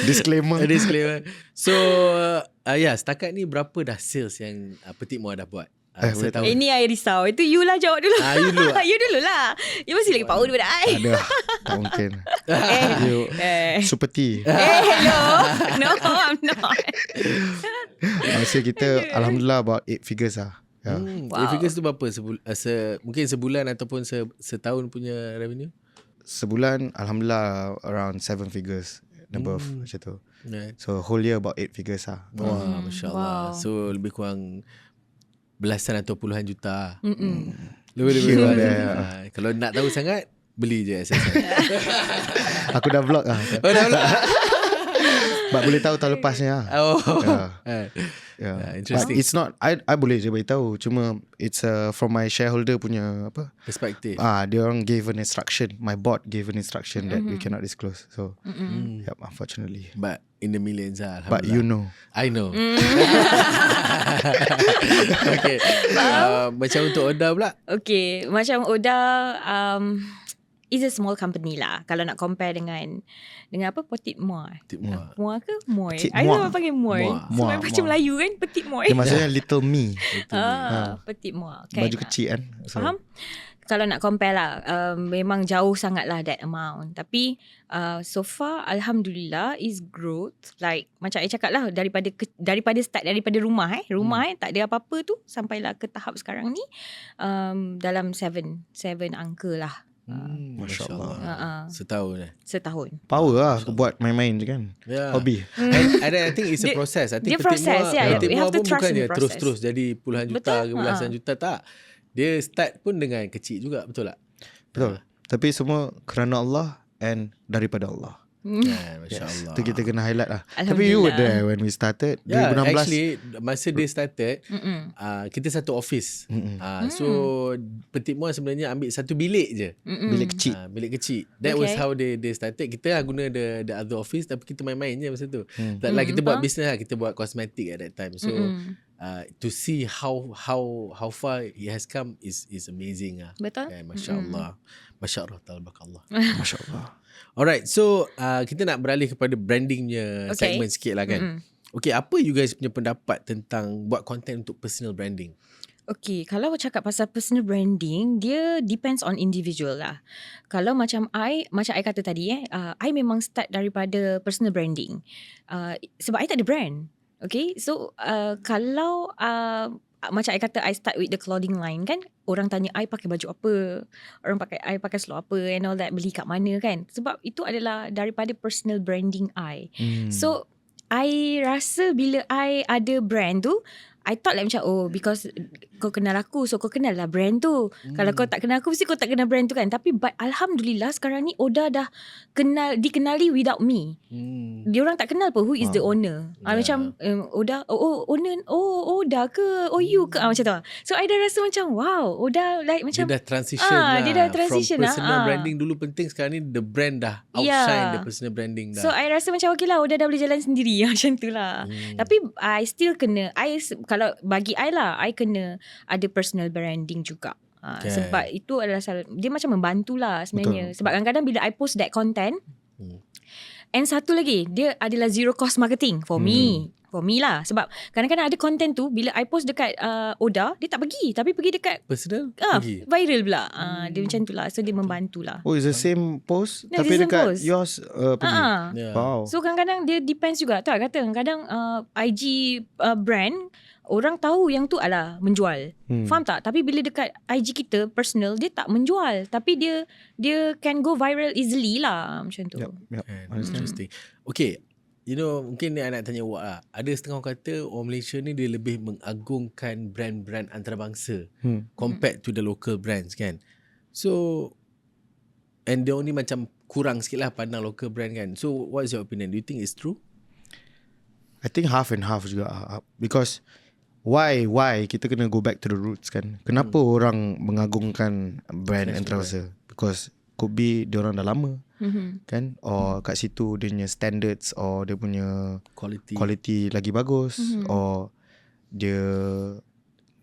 Disclaimer. Disclaimer. So, setakat ni berapa dah sales yang Petit Moi dah buat? Boleh tahu. Ini I risau. Itu you lah jawab dulu. You dulu. You dulu lah. You masih lagi power daripada I. Ada. Tak mungkin. You Seperti. Hello. No, I'm not. Masa kita Alhamdulillah about 8 figures lah. Wow. Figures tu berapa? Mungkin sebulan ataupun setahun punya revenue? Sebulan Alhamdulillah around 7 figures and above macam tu. So whole year about 8 figures lah. Wah, Masya Allah. So lebih kurang belasan atau puluhan juta. Lebih. Kalau nak tahu sangat, beli je SSN. Aku dah vlog lah. Dah vlog. But boleh tahu tahun lepasnya lah. Interesting. But it's not I boleh je beritahu. Cuma it's from my shareholder punya apa perspektif. Dia orang gave an instruction. My board gave an instruction that we cannot disclose. So unfortunately. But in the millions lah. But you know. I know. Okay. Macam untuk ODDA pula. Okay, macam ODDA is a small company lah. Kalau nak compare dengan apa? Petit Moi. Moi ke Moi? Petit I Moi. selalu panggil Moi. Moi. Sebab macam Melayu kan, Petit Moi. Dia maksudnya little me. Petit Moi. Kan? Baju kecil kan. So, faham? Kalau nak compare lah, memang jauh sangat lah that amount. Tapi so far Alhamdulillah is growth. Like macam saya cakap lah, daripada start daripada rumah tak ada apa-apa tu sampailah ke tahap sekarang ni dalam 7 angka lah. Masya Allah. Setahun. Power lah aku buat main-main je kan. Hobi. I think it's a process. I think dia proses, Petit Moi pun trust in bukannya the process. terus-terus jadi puluhan juta ke belasan juta, tak. Dia start pun dengan kecil juga, betul tak? Betul. Tapi semua kerana Allah and daripada Allah. Masya Allah. Itu kita kena highlight lah. Tapi you were there when we started 2016. Actually masa dia started kita satu office. So Petit Moi sebenarnya ambil satu bilik je. Bilik kecil. Bilik kecil. That was how they started. Kita guna the other office, tapi kita main-main je masa tu. Tak lah, kita buat business lah. Kita buat kosmetik at that time. So to see how far it has come is amazing lah. Betul. Masya Allah. Masya Allah, tabarakallah. Masya Allah. Alright, so kita nak beralih kepada brandingnya segmen sikit lah kan. Okay, apa you guys punya pendapat tentang buat content untuk personal branding? Okay, kalau cakap pasal personal branding, dia depends on individual lah. Kalau macam I kata tadi I memang start daripada personal branding. Sebab I tak ada brand. Okay, so kalau macam I kata I start with the clothing line kan, orang tanya I pakai baju apa, I pakai seluar apa and all that, beli kat mana kan. Sebab itu adalah daripada personal branding I. So I rasa bila I ada brand tu, I thought like macam because kau kenal aku, so kau kenal lah brand tu. Kalau kau tak kenal aku, mesti kau tak kenal brand tu kan. Tapi Alhamdulillah sekarang ni ODDA dah dikenali without me. Diorang tak kenal pun who is the owner. Macam ODDA, owner, ODDA ke, you ke, macam tu. So I dah rasa macam wow, ODDA like macam dia dah transition lah. Dia dah transition from personal branding dulu penting, sekarang ni the brand dah outshine the personal branding dah. So I rasa macam okay lah, ODDA dah boleh jalan sendiri macam tu lah. Tapi I still kena, kalau bagi I lah, I kena ada personal branding juga. Sebab itu adalah dia macam membantu lah sebenarnya. Betul. Sebab kadang-kadang bila I post that content, and satu lagi, dia adalah zero cost marketing for me. For me lah. Sebab kadang-kadang ada content tu, bila I post dekat ODDA, dia tak pergi, tapi pergi dekat personal, viral pula. Dia macam tu lah. So dia membantu lah. Oh, it's the same post, No, tapi dekat post. yours pergi. Wow. So kadang-kadang dia depends juga. Tak kata kadang IG brand, orang tahu yang tu adalah menjual. Faham tak? Tapi bila dekat IG kita personal, dia tak menjual, tapi dia can go viral easily lah macam tu. Yep. Interesting. Okay, you know, mungkin ni I nak tanya awak lah. Ada setengah orang kata orang Malaysia ni dia lebih mengagungkan brand-brand antarabangsa compared to the local brands kan. So and dia ni macam kurang sikit lah pandang local brand kan. So what is your opinion? Do you think it's true? I think half and half juga. Because why kita kena go back to the roots kan. Kenapa orang mengagungkan brand antarabangsa? Because could be diorang dah lama kan, or kat situ dia punya standards or dia punya quality lagi bagus, or dia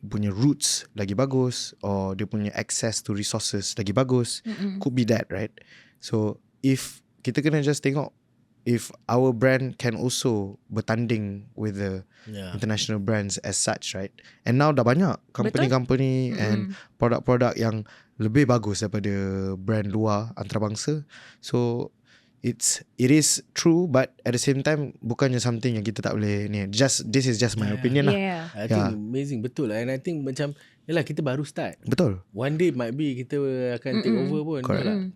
punya roots lagi bagus, or dia punya access to resources lagi bagus. Could be that, right? So if kita kena just tengok if our brand can also bertanding with the international brands as such, right? And now dah banyak company-company and produk-produk yang lebih bagus daripada brand luar antarabangsa. So it is true, but at the same time bukannya something yang kita tak boleh ni. This is just my opinion lah. I think amazing, betul lah. And I think macam yalah, kita baru start. Betul. One day might be kita akan take over pun.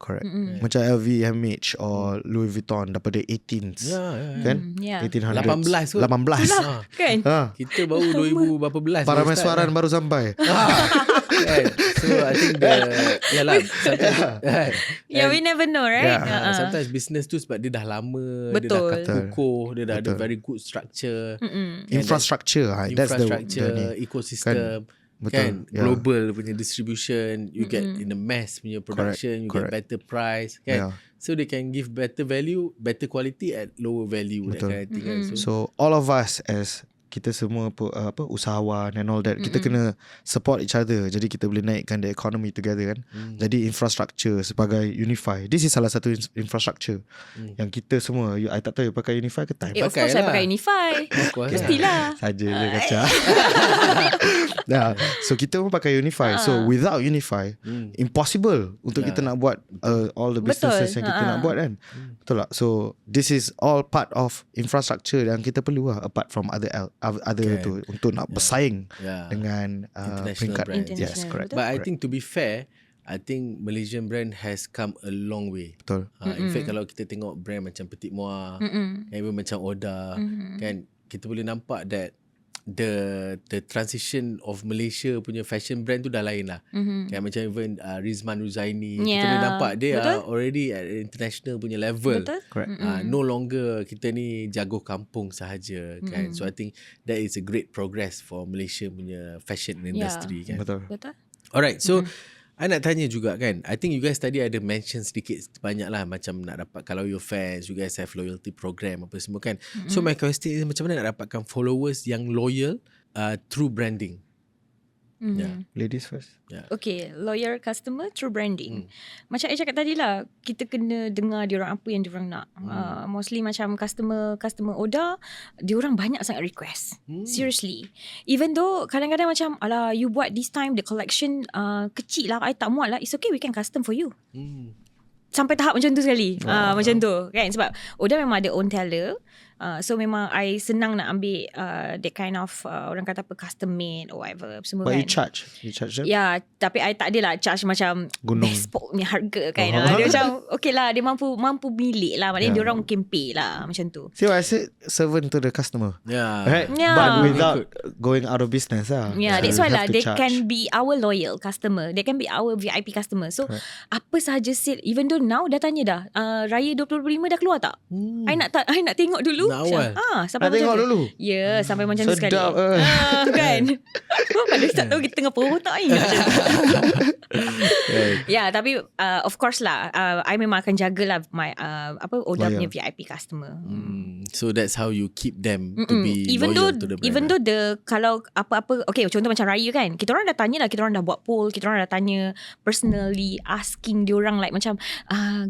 Correct. Macam LVMH or Louis Vuitton daripada 18s. Kan? 1800s. 18 kot. 18. Kan? Kita baru 2000 berapa belas. Parameswaran baru sampai. So I think we never know, right? Sometimes business tu sebab dia dah lama, Betul. dia dah kukuh, dia dah ada very good structure, Infrastructure. That's the ecosystem. Kan, global punya distribution, you get in the mass punya production, you get better price, kan. So they can give better value, better quality at lower value. That kind of thing, kan. So all of us as kita semua usahawan and all that, kita kena support each other. Jadi kita boleh naikkan the economy together, kan. Jadi infrastructure sebagai Unifi, this is salah satu infrastructure yang kita semua, I tak tahu you pakai Unifi ke tak? Of course I pakai Unifi. Mestilah. Saja je kacau. So kita pun pakai Unifi. So without Unifi, impossible untuk kita nak buat all the businesses yang kita nak buat, kan. Betul tak? So this is all part of infrastructure yang kita perlu lah, apart from other tu, untuk nak bersaing dengan peringkat brand. Yes, correct. But I think to be fair, I think Malaysian brand has come a long way. Betul. In fact, kalau kita tengok brand macam Petit Moi, even macam ODDA, kan, kita boleh nampak that the transition of Malaysia punya fashion brand tu dah lain lah. Kan, macam even Rizman Ruzaini, kita boleh nampak dia already at international punya level. Correct. No longer kita ni jago kampung sahaja, kan. So I think that is a great progress for Malaysia punya fashion industry, kan. Betul. Alright, so I nak tanya juga, kan, I think you guys tadi ada mention sedikit banyak lah, macam nak dapat, kalau your fans, you guys have loyalty program apa semua, kan. So my question is, macam mana nak dapatkan followers yang loyal through branding? Ladies first. Okay, loyal customer through branding. Macam I cakap tadi lah, kita kena dengar diorang apa yang diorang nak. Mostly macam customer ODDA, diorang banyak sangat request. Seriously. Even though kadang-kadang macam, alah, you buat this time the collection kecil lah, I tak muat lah, it's okay, we can custom for you. Sampai tahap macam tu sekali. Macam tu, kan. Sebab ODDA memang ada own teller. So memang I senang nak ambil that kind of orang kata apa, custom made or whatever semua. But kan. you charge them? Ya, tapi I tak adalah charge macam bespoke punya harga kan. Dia macam okay lah, dia mampu milik lah. Maknanya dia orang mungkin pay lah macam tu. See what I said, servant to the customer. Right? Yeah. But without going out of business lah. Yeah, that's why lah, they can be our loyal customer. They can be our VIP customer. So apa sahaja sale, even though now dah tanya dah, Raya 2025 dah keluar tak? I nak tengok dulu. Awal. Sampai nak tengok dulu. Ya, sampai macam tu sekali. Sedap. Kan. Pada tak tahu kita tengah poho tak ni. Ya, tapi of course lah, I memang akan jagalah my ODDA punya VIP customer. So that's how you keep them to be loyal to the brand. Even though kalau apa-apa, okay, contoh macam Raya kan, kita orang dah tanya lah, kita orang dah buat poll, kita orang dah tanya personally, asking diorang like macam,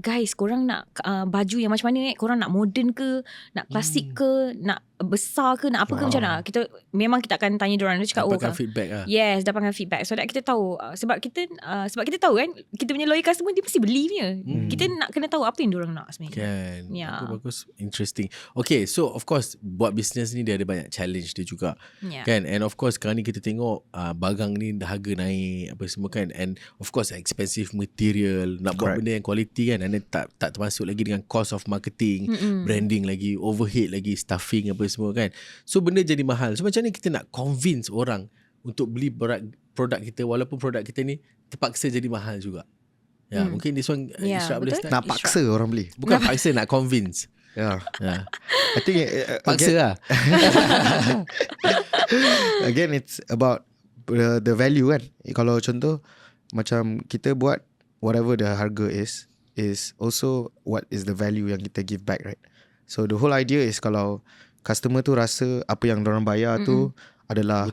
guys, korang nak baju yang macam mana? Korang nak modern ke, nak klasik ke, nak besar ke, nak apa ke, macam mana? Kita akan tanya diorang. Dia cakap dapatkan feedback lah. Yes, dapatkan feedback so that kita tahu. Sebab kita tahu kan, kita punya loyal customer dia mesti beli punya. Kita nak kena tahu apa yang diorang nak sebenarnya. Kan. Bagus. Interesting. Okay, so of course buat business ni dia ada banyak challenge dia juga. Kan. And of course sekarang ni kita tengok barang ni harga naik apa semua, kan. And of course expensive material, nak buat benda yang quality, kan. And then tak termasuk lagi dengan cost of marketing, branding lagi, overhead lagi, staffing apa semua, kan. So benda jadi mahal. So macam ni kita nak convince orang untuk beli produk kita, walaupun produk kita ni terpaksa jadi mahal juga. Mungkin this one Ishraq boleh start. Nak paksa orang beli. Bukan paksa, nak convince. I think paksa lah. Again, it's about the value, kan. Kalau contoh macam kita buat whatever the harga is also what is the value yang kita give back, right? So the whole idea is kalau customer tu rasa apa yang dorang bayar tu adalah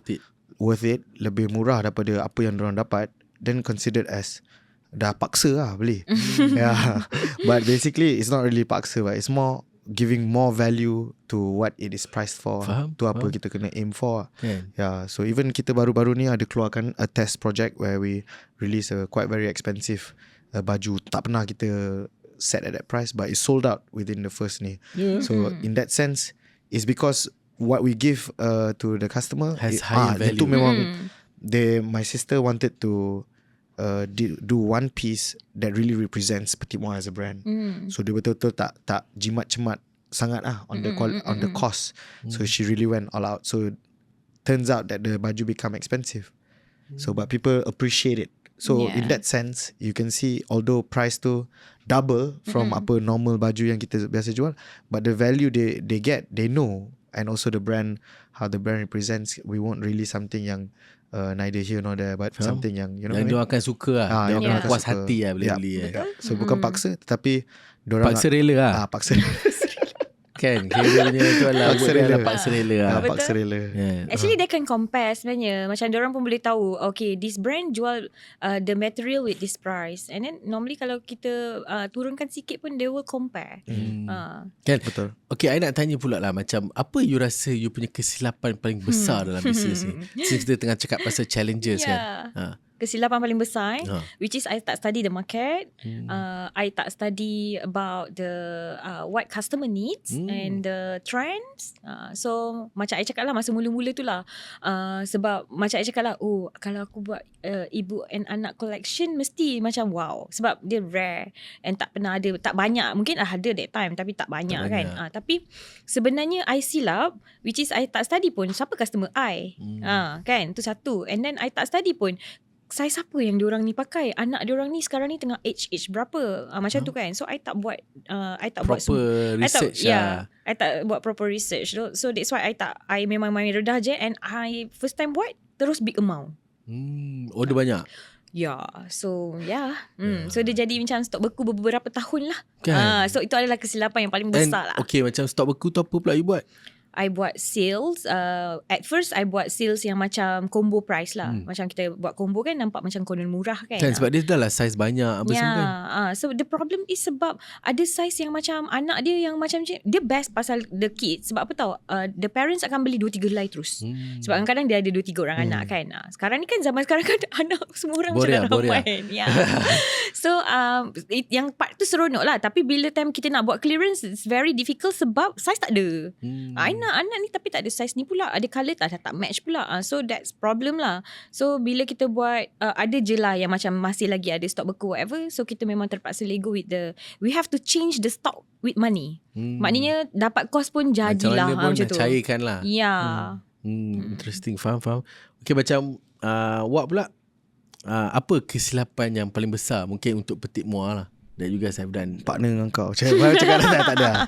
worth it, lebih murah daripada apa yang diorang dapat, then considered as dah paksa lah beli. Yeah. But basically it's not really paksa, but it's more giving more value to what it is priced for. Faham, Tu apa faham. kita kena aim for. Kan? Yeah. So even kita baru-baru ni ada keluarkan a test project where we release a quite very expensive baju. Tak pernah kita set at that price, but it's sold out within the first ni. Yeah. So in that sense, it's because what we give to the customer Has higher value. Itu memang my sister wanted to do one piece that really represents Petit Moi as a brand. So dia betul-betul tak jimat-cemat sangat on the on the cost. So she really went all out. So turns out that the baju become expensive. So but people appreciate it. So in that sense, you can see although price tu double from apa normal baju yang kita biasa jual, but the value they get, they know, and also the brand, how the brand represents. We won't release something yang neither here nor there, but something yang you know Yang what I mean? diorang akan suka lah. Diorang yang akan puas suka. hati lah bila beli. So bukan paksa, tetapi diorang Paksa rela lah. paksa Kan? Kira punya tu adalah Paksa rela. paksa rela lah. Betul. paksa rela. Yeah. Actually they can compare sebenarnya. Macam diorang pun boleh tahu, okay, this brand jual the material with this price. And then normally kalau kita turunkan sikit pun they will compare. Kan? Betul. Okay, I nak tanya pula lah, macam apa you rasa you punya kesilapan paling besar dalam bisnes ni? Since kita tengah cakap pasal challenges kan. Kesilapan paling besar which is I tak study the market. I tak study about the what customer needs and the trends. So macam I cakap lah masa mula-mula tu lah, sebab macam I cakap lah, oh kalau aku buat ibu and anak collection mesti macam wow, sebab dia rare and tak pernah ada, tak banyak, mungkin ada that time tapi tak banyak, kan. Tapi sebenarnya I silap, which is I tak study pun siapa customer I. Kan, tu satu. And then I tak study pun size apa yang diorang ni pakai, anak diorang ni sekarang ni tengah age berapa, macam tu kan. So I tak buat proper research lah. I tak buat proper research. So that's why I memang main redah je, and I first time buat terus big amount. Order banyak. So so dia jadi macam stok beku beberapa tahun lah. Kan? So itu adalah kesilapan yang paling besar lah. Okay, macam stok beku tu apa pula you buat? I buat sales. At first I buat sales yang macam combo price lah. Macam kita buat combo kan nampak macam konon murah kan. Sebab dia dah lah size banyak apa semua kan. So the problem is sebab ada size yang macam anak dia yang macam dia best pasal the kids. Sebab apa tahu, the parents akan beli 2-3 helai terus. Sebab kadang-kadang dia ada 2-3 orang anak kan. Sekarang ni kan zaman sekarang kan anak semua orang macam ramai. So yang part tu seronok lah. Tapi bila time kita nak buat clearance, it's very difficult sebab size tak ada. Anak ni tapi tak ada size ni pula, ada colour tak match pula. So that's problem lah. So bila kita buat ada je lah yang macam masih lagi ada stok beku whatever, so kita memang terpaksa lego with we have to change the stock with money. Maknanya dapat cost pun jadilah macam macam tu. Cairkan lah. Interesting. Faham. Okay, macam Wak pula, apa kesilapan yang paling besar mungkin untuk Petit Moi lah that you guys have done? Partner dengan kau. Baru cakap tak ada.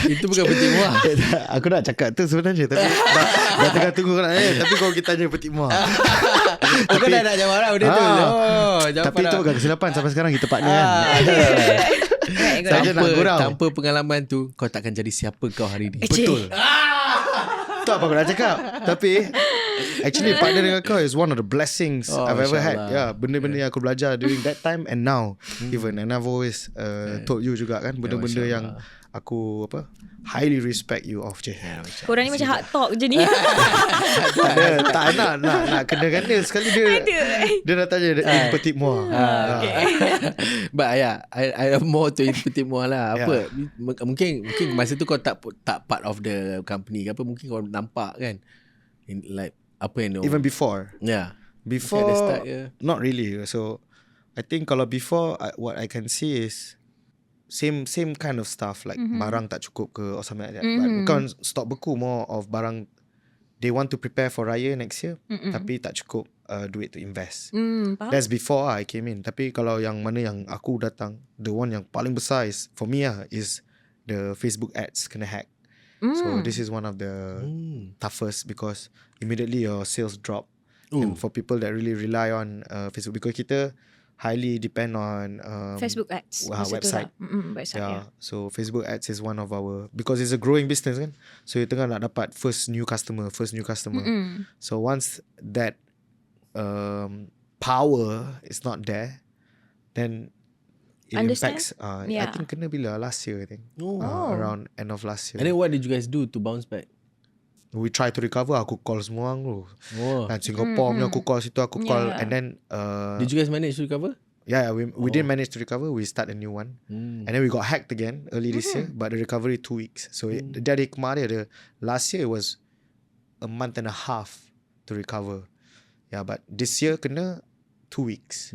Itu bukan Petit Moi. Aku nak cakap tu sebenarnya, tapi dah tengah tunggu kau nak tapi kau kita tanya Petit Moi. Kau dah nak jawab lah benda tu. Tapi itu bukan kesilapan. Sampai sekarang kita partner kan. Saja nak gurau. Tanpa pengalaman tu, kau takkan jadi siapa kau hari ni. Betul. Tu apa aku nak cakap. Tapi actually partner dengan kau is one of the blessings I've ever had. Benda-benda yang aku belajar during that time and now even. And I've always told you juga kan, benda-benda yang aku highly respect you of je. Korang ni macam hard talk je ni. Tak nak kena-kena sekali dia nak tanya Petit Moi. But I have more to Petit Moi lah. Apa mungkin masa tu kau tak part of the company ke apa, mungkin kau nampak kan like apa yang even before. Before the start, not really. So I think kalau before what I can see is same kind of stuff like barang tak cukup ke or something like that. But bukan stok beku, more of barang they want to prepare for Raya next year tapi tak cukup duit to invest. That's before I came in. Tapi kalau yang mana yang aku datang, the one yang paling besar is for me is the Facebook ads kena hack. So this is one of the toughest because immediately your sales drop. And for people that really rely on Facebook, because kita highly depend on Facebook ads. Masa tu website. lah. Website, Yeah. So Facebook ads is one of our, because it's a growing business kan. So you tengah nak dapat first new customer. So once that power is not there, then it Understand? impacts. I Yeah. think kena bila last year, I think. Around end of last year. And then what did you guys do to bounce back? We try to recover. Aku call semua orang tu. Dan Singapore punya aku call, situ aku call. Yeah. And then Did you guys manage to recover? yeah, we didn't manage to recover. We start a new one. And then we got hacked again early this year. But the recovery 2 weeks. So dari kemarin, last year it was a month and a half to recover. Yeah, but this year kena 2 weeks.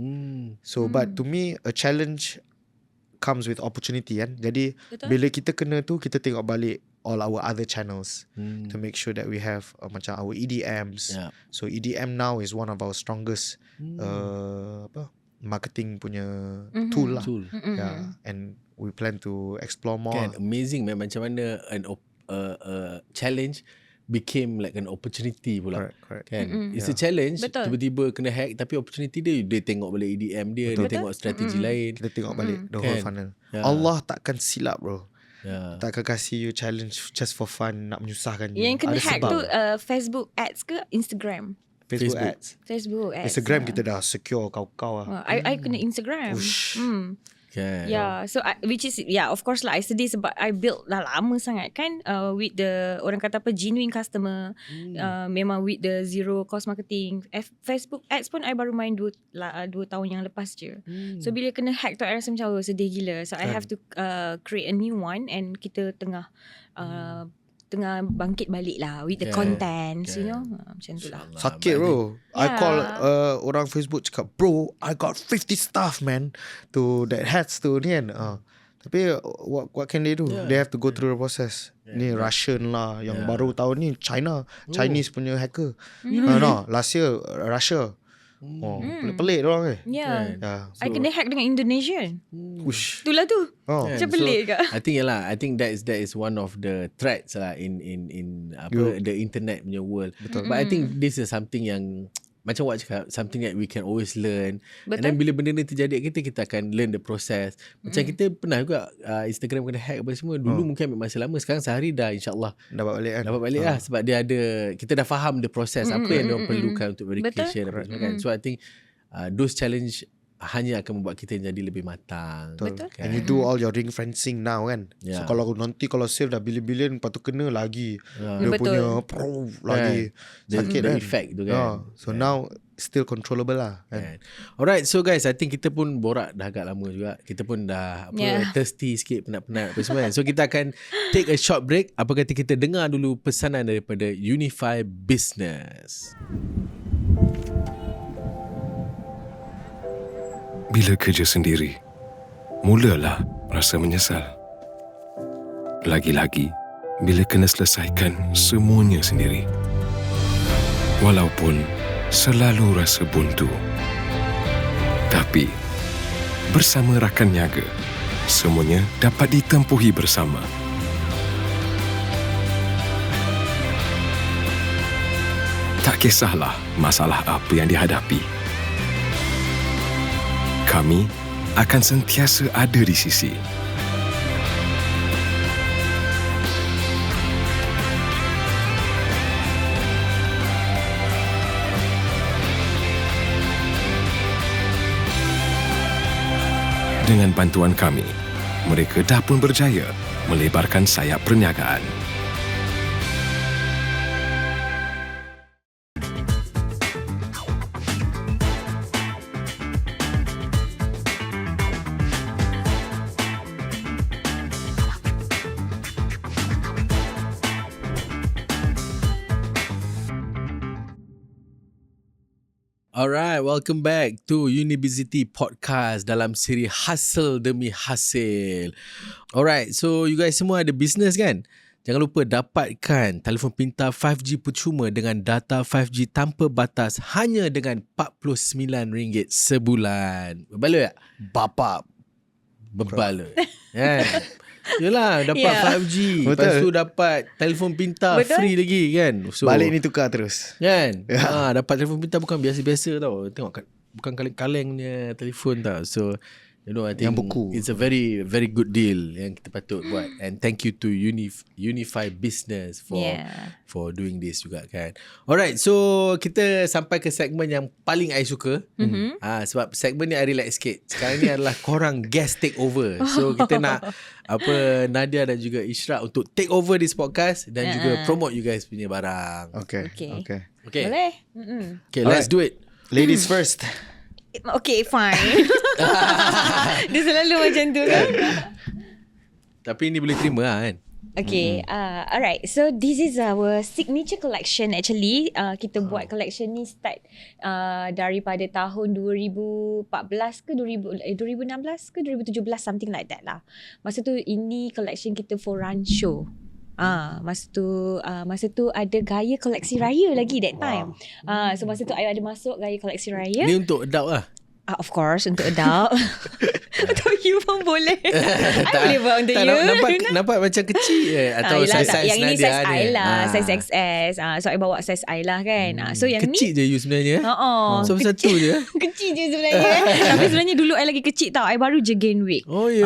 So but to me a challenge comes with opportunity kan. Jadi bila kita kena tu, kita tengok balik all our other channels to make sure that we have macam our EDMs. Yeah. So EDM now is one of our strongest marketing punya tool lah. Yeah, and we plan to explore more. Kan, amazing man, macam mana challenge became like an opportunity pula. Correct. Kan? It's a challenge. Betul. Tiba-tiba kena hack, tapi opportunity dia tengok balik EDM dia, dia tengok strategi lain. Kita tengok balik the whole Kan? funnel. Yeah. Allah takkan silap bro. Yeah. Takkan kasih you challenge just for fun, nak menyusahkan you. Yang kena Ada hack sebab. tu Facebook ads ke Instagram? Facebook Facebook. ads. Facebook ads. Instagram kita dah secure kau-kau lah. I kena Instagram. Kan? Yeah, so which is of course lah I sedih sebab I build dah lama sangat kan with the orang kata apa genuine customer, memang with the zero cost marketing. Facebook ads pun I baru main 2 tahun yang lepas je. So bila kena hack tu I rasa macam sedih gila. So I have to create a new one and kita tengah bangkit balik lah with the contents, you know. Macam tu lah. Sakit bro. I call orang Facebook cakap, bro, I got 50 staff man to that heads to ni kan. Tapi what can they do? They have to go through the process. Ni Russian lah. Yang baru tahun ni Chinese punya hacker. No, last year Russia. Pelik-pelik diorang Yeah. So, I kena hack dengan Indonesian. Ush. Itulah tu. Macam pelik ke? I think that is one of the threats lah in the internet punya world. Betul. But I think this is something yang macam awak cakap, something that we can always learn. Betul. And then bila benda ni terjadi kita akan learn the process. Macam kita pernah juga Instagram kena hack apa semua. Dulu mungkin ambil masa lama, sekarang sehari dah insyaAllah dapat balik kan. Dapat balik lah sebab dia ada, kita dah faham the process apa yang diorang perlukan untuk verification apa semua kan. So I think those challenge hanya akan membuat kita jadi lebih matang. Betul. And you do all your ring fencing now kan. So kalau save dah bilion-bilion, lepas tu kena lagi dia Betul. punya lagi sakit the kan. effect tu kan. So now still controllable lah kan. Alright, so guys, I think kita pun borak dah agak lama juga. Kita pun dah thirsty sikit, penat-penat apa semua kan. So kita akan take a short break. Apa kata kita dengar dulu pesanan daripada Unifi Business. Bila kerja sendiri, mulalah rasa menyesal. Lagi-lagi bila kena selesaikan semuanya sendiri. Walaupun selalu rasa buntu. Tapi bersama rakan niaga, semuanya dapat ditempuhi bersama. Tak kisahlah masalah apa yang dihadapi. Kami akan sentiasa ada di sisi. Dengan bantuan kami, mereka dah pun berjaya melebarkan sayap perniagaan. Alright, welcome back to University Podcast dalam siri Hasil Demi Hasil. Alright, so you guys semua ada business kan? Jangan lupa dapatkan telefon pintar 5G percuma dengan data 5G tanpa batas hanya dengan RM49 sebulan. Berbaloi tak? Bapak Berbaloi. Kan? Yelah, dapat 5G. Betul. Lepas tu dapat telefon pintar free lagi kan. So, balik ni tukar terus. kan? Dapat telefon pintar bukan biasa-biasa tau. Tengok kat bukan kaleng-kalengnya telefon tau. So I think Yang buku. it's a very very good deal yang kita patut buat. And thank you to Unifi Business for doing this juga kan. Alright, so kita sampai ke segmen yang paling I suka. Sebab segmen ni I relax sikit. Sekarang ni adalah korang guest take over. So kita nak Nadia dan juga Ishraq untuk take over this podcast dan juga promote you guys punya barang. Okay. Boleh? Okay, let's do it. Ladies first. Okay, fine. Dia selalu macam tu kan. Tapi ni boleh terima lah kan. Okay, alright. So this is our signature collection. Actually, kita buat collection ni start daripada tahun 2014 ke 2016 ke 2017, something like that lah. Masa tu ini collection kita for run show. Masa tu ada gaya koleksi raya lagi that time. So masa tu I ada masuk gaya koleksi raya. Ni untuk adult lah. Of course untuk adult. Untuk you pun boleh. I boleh buat untuk you. Nampak macam kecil atau size yang ini Nadia size I lah, size XS. So I bawa size I lah kan. So yang kecil je you sebenarnya. So satu je. Kecil je sebenarnya. Tapi sebenarnya dulu I lagi kecil tau. I baru je gain weight. Oh ya.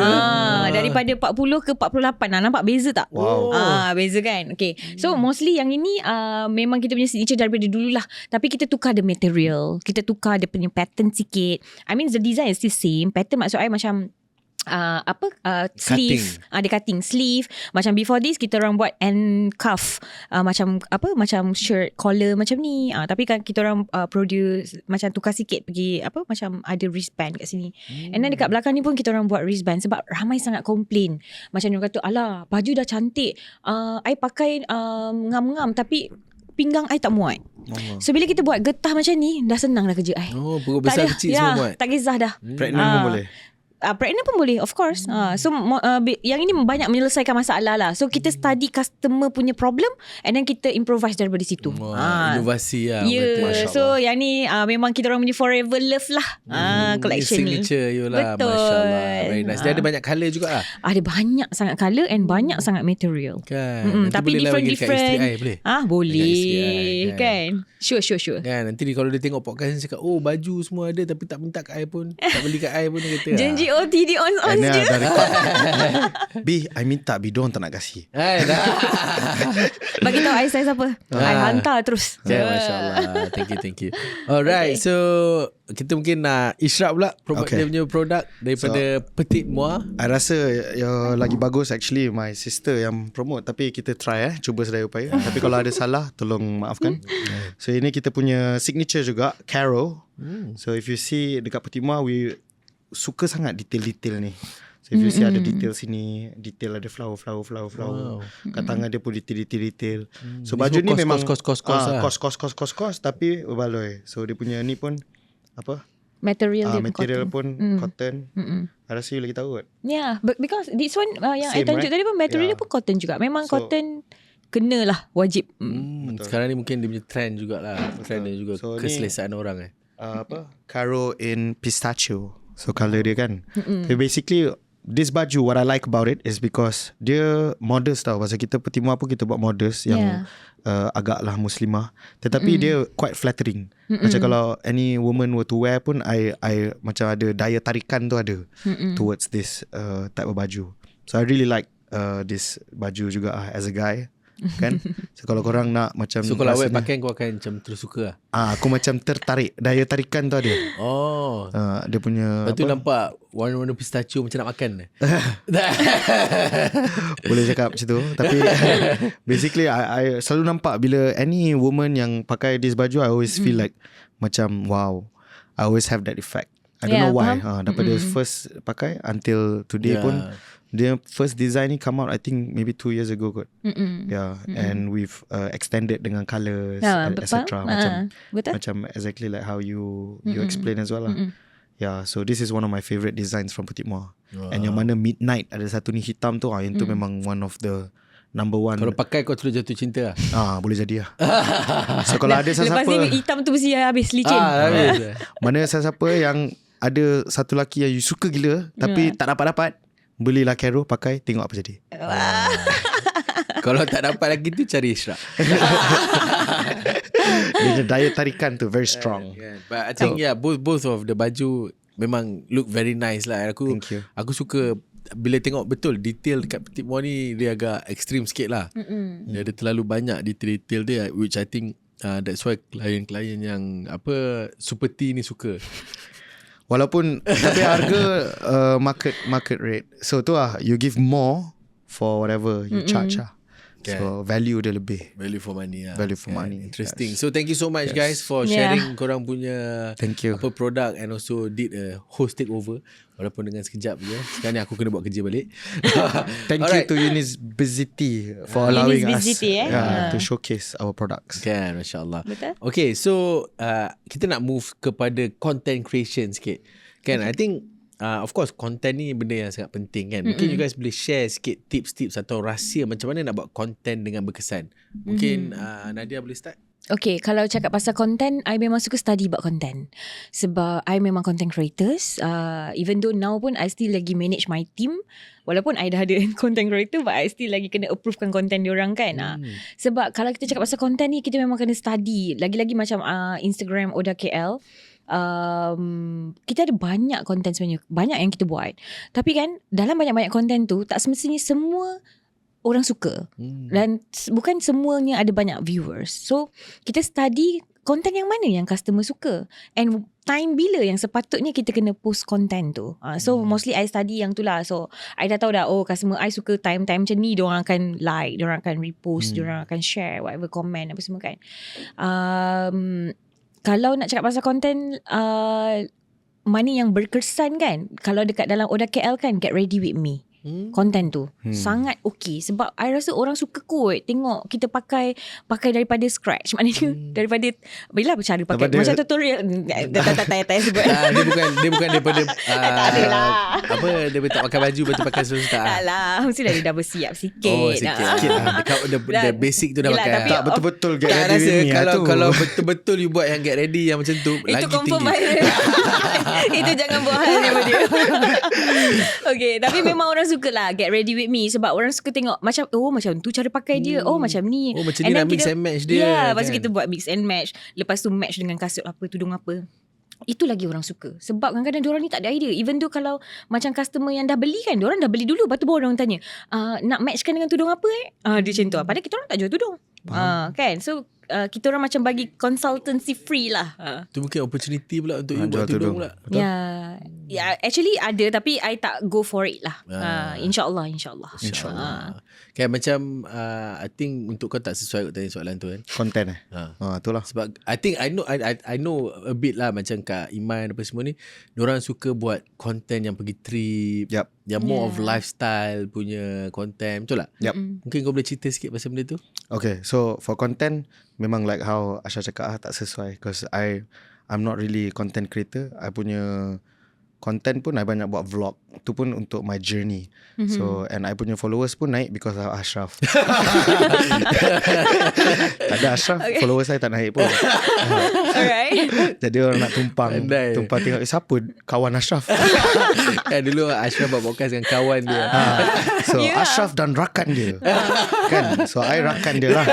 Daripada 40 ke 48. Nampak beza tak? Wow. Beza kan. Okay. So mostly yang ini memang kita punya signature daripada dulu lah. Tapi kita tukar the material. Kita tukar dia punya pattern sikit. I mean the design is still same. Pattern maksud I macam sleeve, dia cutting sleeve. Macam before this kita orang buat end cuff, macam shirt collar macam ni. Tapi kan kita orang produce macam tukar sikit pergi macam ada wristband kat sini. And then dekat belakang ni pun kita orang buat wristband sebab ramai sangat komplain. Macam dia kata, alah baju dah cantik, I pakai ngam-ngam tapi pinggang I tak muat. So bila kita buat getah macam ni, dah senang dah kerja I. Perut besar kecil semua muat. Tak kisah dah. Pregnant pun boleh. Pregnant pun boleh, of course. So yang ini banyak menyelesaikan masalah lah. So kita study customer punya problem and then kita improvise daripada situ. Inovasi lah. Yeah. So yang ni memang kita orang punya forever love lah. Collection ni signature you lah. Betul. Masya-Allah. Very nice. Dia ada banyak colour juga lah. Ada banyak sangat colour and banyak sangat material kan. tapi different. Boleh? Boleh kan. Sure. Kan nanti kalau dia tengok podcast ni cakap, baju semua ada tapi tak minta kat I pun, tak beli kat I pun, dia kata janji OTD on je. B, I minta B, diorang tak nak kasih. Bagi tahu I size apa, I hantar terus. Masya-Allah. Thank you. Alright, so kita mungkin nak Ishraq pula promote dia punya produk daripada Petit Moi. I rasa yang lagi bagus actually my sister yang promote, tapi kita try cuba sedaya upaya. Tapi kalau ada salah tolong maafkan. So ini kita punya signature juga, Caro. So if you see dekat Petit Moi, we suka sangat detail-detail ni. So if you see ada detail sini, detail ada flower. Kat tangan dia pun detail. So baju ni memang kos tapi berbaloi. So dia punya ni pun Material pun cotton. I rasa you lagi tahu kot. Yeah, because this one yang Same, I tunjuk tadi pun material dia pun cotton juga. Memang cotton kenalah, wajib. Sekarang ni mungkin dia punya trend jugalah. Trend dia juga keselesaan orang Caro in pistachio. So colour dia kan. So basically this baju, what I like about it is because dia modest tau. Pasal kita Petit Moi pun kita buat modest yang agaklah muslimah, tetapi dia quite flattering. Macam kalau any woman were to wear pun, I macam ada daya tarikan tu ada towards this type of baju. So I really like this baju juga as a guy. Kan. So kalau korang nak macam, so kalau awak pakai kau akan macam terus suka aku macam tertarik. Daya tarikan tu ada. Dia punya lepas tu nampak warna-warna pistachio macam nak makan. Boleh cakap macam tu. Tapi basically I selalu nampak bila any woman yang pakai this baju, I always feel like macam wow, I always have that effect. I don't know why. Daripada first pakai until today pun, dia first design ni come out I think maybe 2 years ago kot. And we've extended dengan colours, etc. Macam exactly like how you explain as well lah. So this is one of my favourite designs from Petit Moi. And yang mana midnight ada satu ni hitam tu, yang tu memang one of the number one. Kalau pakai kau terus jatuh cinta lah. Boleh jadi lah. So kalau ada siapa, lepas ni hitam tu mesti habis licin. Mana siapa yang ada satu lelaki yang you suka gila tapi tak dapat, belilah Caro, pakai, tengok apa jadi. Kalau tak dapat lagi tu cari Ishraq. Dia daya tarikan tu very strong. But I think both of the baju memang look very nice lah. Thank you. Aku suka bila tengok betul detail dekat Petit Moi ni, dia agak ekstrim sikit lah. Dia ada terlalu banyak detail-detail dia, which I think that's why klien-klien yang super T ni suka. Walaupun tapi harga market rate. So tu lah, you give more for whatever you charge lah. So value dia lebih. Value for money lah. Value for money. Interesting. So thank you so much guys for sharing korang punya Thank you. produk, and also did a host takeover walaupun dengan sekejap je. Sekarang ni aku kena buat kerja balik. Thank you to Unifi for allowing us to showcase our products. Kan, masya-Allah. Betul. Okay, so kita nak move kepada content creation sikit. Kan, I think of course content ni benda yang sangat penting kan. Mungkin you guys boleh share sikit tips-tips atau rahsia macam mana nak buat content dengan berkesan. Mungkin Nadia boleh start. Okay, kalau cakap pasal content, I memang suka study buat content. Sebab I memang content creators. Even though now pun I still lagi manage my team. Walaupun I dah ada content creator, but I still lagi kena approvekan content diorang kan. Sebab kalau kita cakap pasal content ni, kita memang kena study. Lagi-lagi macam Instagram ODDA KL. Kita ada banyak content sebenarnya. Banyak yang kita buat. Tapi kan, dalam banyak-banyak content tu, tak semestinya semua orang suka. Dan bukan semuanya ada banyak viewers. So kita study content yang mana yang customer suka, and time bila yang sepatutnya kita kena post content tu. So mostly I study yang tu lah. So I dah tahu dah, customer I suka time-time macam ni, diorang akan like, diorang akan repost, diorang akan share whatever comment apa semua kan. Kalau nak cakap pasal content, mana yang berkesan kan, kalau dekat dalam ODDA KL kan, Get Ready With Me. Content tu sangat okey. Sebab I rasa orang suka kot tengok kita pakai daripada scratch. Maknanya daripada bila cara pakai macam tutorial. Tak sebut. Dia bukan daripada tak ada lah. dia tak pakai baju lepas tu pakai seluruh tak. Tak lah, mesti dah bersiap sikit. Sikit the basic tu dah pakai. Tak betul-betul get Tak ready with me kalau betul-betul you buat yang get ready yang macam tu, itu lagi confirm tinggi. Itu jangan buat hal dengan dia. Okay, tapi memang orang suka lah Get Ready With Me. Sebab orang suka tengok macam tu cara pakai dia. Macam ni. Macam ni nak mix and match dia. Lepas tu kita buat mix and match. Lepas tu match dengan kasut apa, tudung apa. Itu lagi orang suka. Sebab kadang-kadang diorang ni tak ada idea. Even though kalau macam customer yang dah beli kan, diorang dah beli dulu, lepas tu baru orang tanya, nak matchkan dengan tudung apa dia macam tu. Padahal kita orang tak jual tudung. Kan. So kita orang macam bagi consultancy free lah. Tu mungkin opportunity pula untuk you buat tudung pula. Ya, actually ada, tapi I tak go for it lah. InsyaAllah. Kan macam I think untuk kau tak sesuai tanya soalan tu kan. Content itulah. Sebab I think I know a bit lah, macam Kak Iman apa semua ni, diorang suka buat content yang pergi trip, yang more of lifestyle punya content. Betul tak? Mungkin kau boleh cerita sikit pasal benda tu. Okay, so for content, memang like how Asha cakap tak sesuai. Because I'm not really content creator. I punya content pun I banyak buat vlog. Tu pun untuk my journey. So and I punya followers pun naik because of Ashraf. Tak ada Ashraf, followers saya tak naik pun. Alright. Jadi orang nak tumpang tengok siapa kawan Ashraf. Dulu Ashraf buat podcast dengan kawan dia. So Ashraf dan rakan dia. Kan. So I rakan dia lah.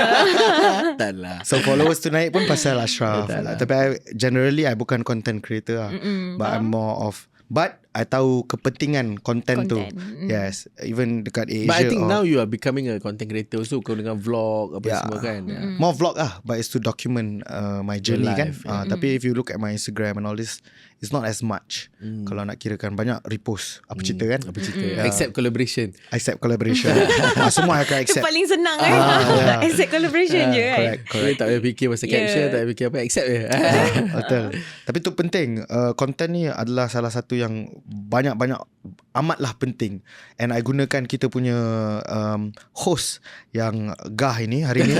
Tak lah. So followers tu naik pun pasal Ashraf. Tapi generally I bukan content creator lah. But I'm more of, but I tahu kepentingan content tu. Yes. Even dekat Asia. But I think now you are becoming a content creator also. Kau dengan vlog apa semua kan. More vlog lah. But it's to document my journey kan. Tapi if you look at my Instagram and all this, it's not as much. Kalau nak kirakan banyak repost. Apa cerita kan. Apa cerita. Accept collaboration. Semua akan accept. Itu paling senang kan. Accept collaboration je kan. Correct. Tak payah fikir pasal caption. Tak payah fikir apa. Accept je. Betul. Tapi tu penting. Content ni adalah salah satu yang banyak-banyak amatlah penting. And I gunakan kita punya host yang gah ini hari ni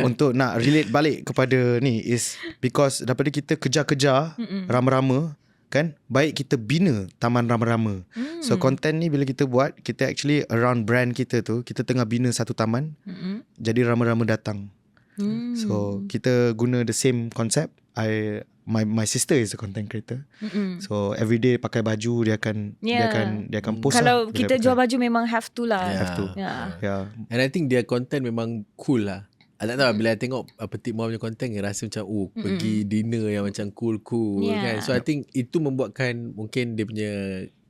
untuk nak relate balik kepada ni, is because daripada kita kejar-kejar rama-rama kan, baik kita bina taman rama-rama. So content ni bila kita buat, kita actually around brand kita tu, kita tengah bina satu taman. Jadi rama-rama datang. So kita guna the same concept. my sister is a content creator. So every day pakai baju dia akan post. Kalau lah, kita jual baju memang have to lah. have to. Yeah. Yeah. And I think their content memang cool lah. I tak tahu bila I tengok Petit Moi punya content, rasa macam pergi dinner yang macam cool kan. So I think itu membuatkan mungkin dia punya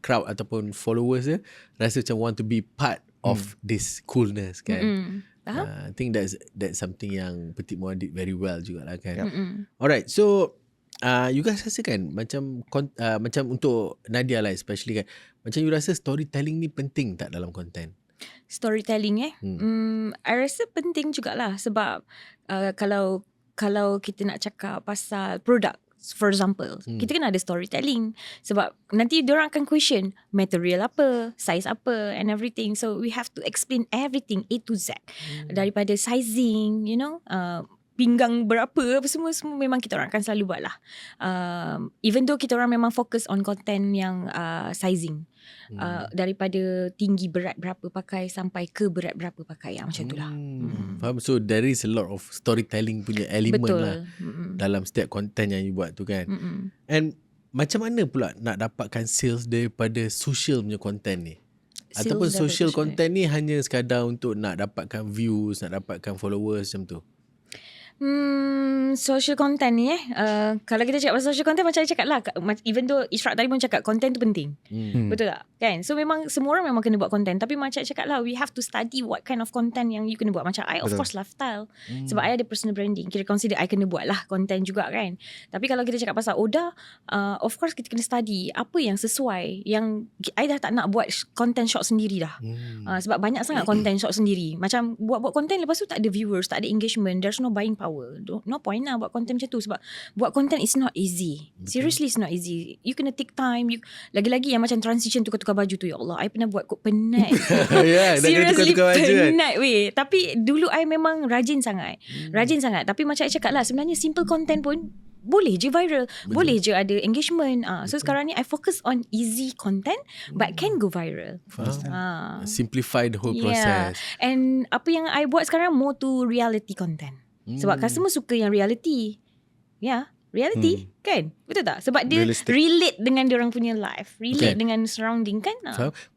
crowd ataupun followers dia rasa macam want to be part of this coolness kan. I think that's something yang Petit Moi did very well jugalah kan. Alright, so you guys rasa kan macam untuk Nadia lah especially kan, macam you rasa storytelling ni penting tak dalam content? Storytelling I rasa penting jugalah sebab kalau kita nak cakap pasal produk, for example, kita kena ada storytelling sebab nanti diorang akan question material apa, size apa and everything. So we have to explain everything A to Z. Daripada sizing, pinggang berapa, apa semua memang kita orang akan selalu buat lah. Even though kita orang memang fokus on content yang sizing. Daripada tinggi berat berapa pakai sampai ke berat berapa pakai, macam tu lah. Faham? So there is a lot of storytelling punya element. Betul. Lah dalam setiap content yang you buat tu kan. And macam mana pula nak dapatkan sales daripada social punya content ni? Ataupun social content ni hanya sekadar untuk nak dapatkan views, nak dapatkan followers macam tu? Social content ni kalau kita cakap pasal social content, macam saya cakap lah, even though Ishraq tadi pun cakap content tu penting. Betul tak? Kan? So memang semua orang memang kena buat content, tapi macam saya cakap lah, we have to study what kind of content yang you kena buat. Macam I of course lifestyle, sebab I ada personal branding, kira consider I kena buat lah content juga kan. Tapi kalau kita cakap pasal ODDA, of course kita kena study apa yang sesuai. Yang I dah tak nak buat content short sendiri dah. Sebab banyak sangat content short sendiri. Macam buat content, lepas tu tak ada viewers, tak ada engagement, there's no buying power. No point lah buat content macam tu. Sebab buat content is not easy. Seriously it's not easy. You kena take time. Lagi-lagi yang macam transition tukar-tukar baju tu, ya Allah, I pernah buat kot penat. Seriously penat weh. Tapi dulu I memang rajin sangat. Tapi macam I cakap lah, sebenarnya simple content pun boleh je viral. Boleh je ada engagement. So sekarang ni I focus on easy content but can go viral. Simplify the whole process. And apa yang I buat sekarang more to reality content. Sebab customer suka yang reality. Reality kan? Betul tak? Sebab dia relate dengan diorang punya life, relate dengan surrounding kan.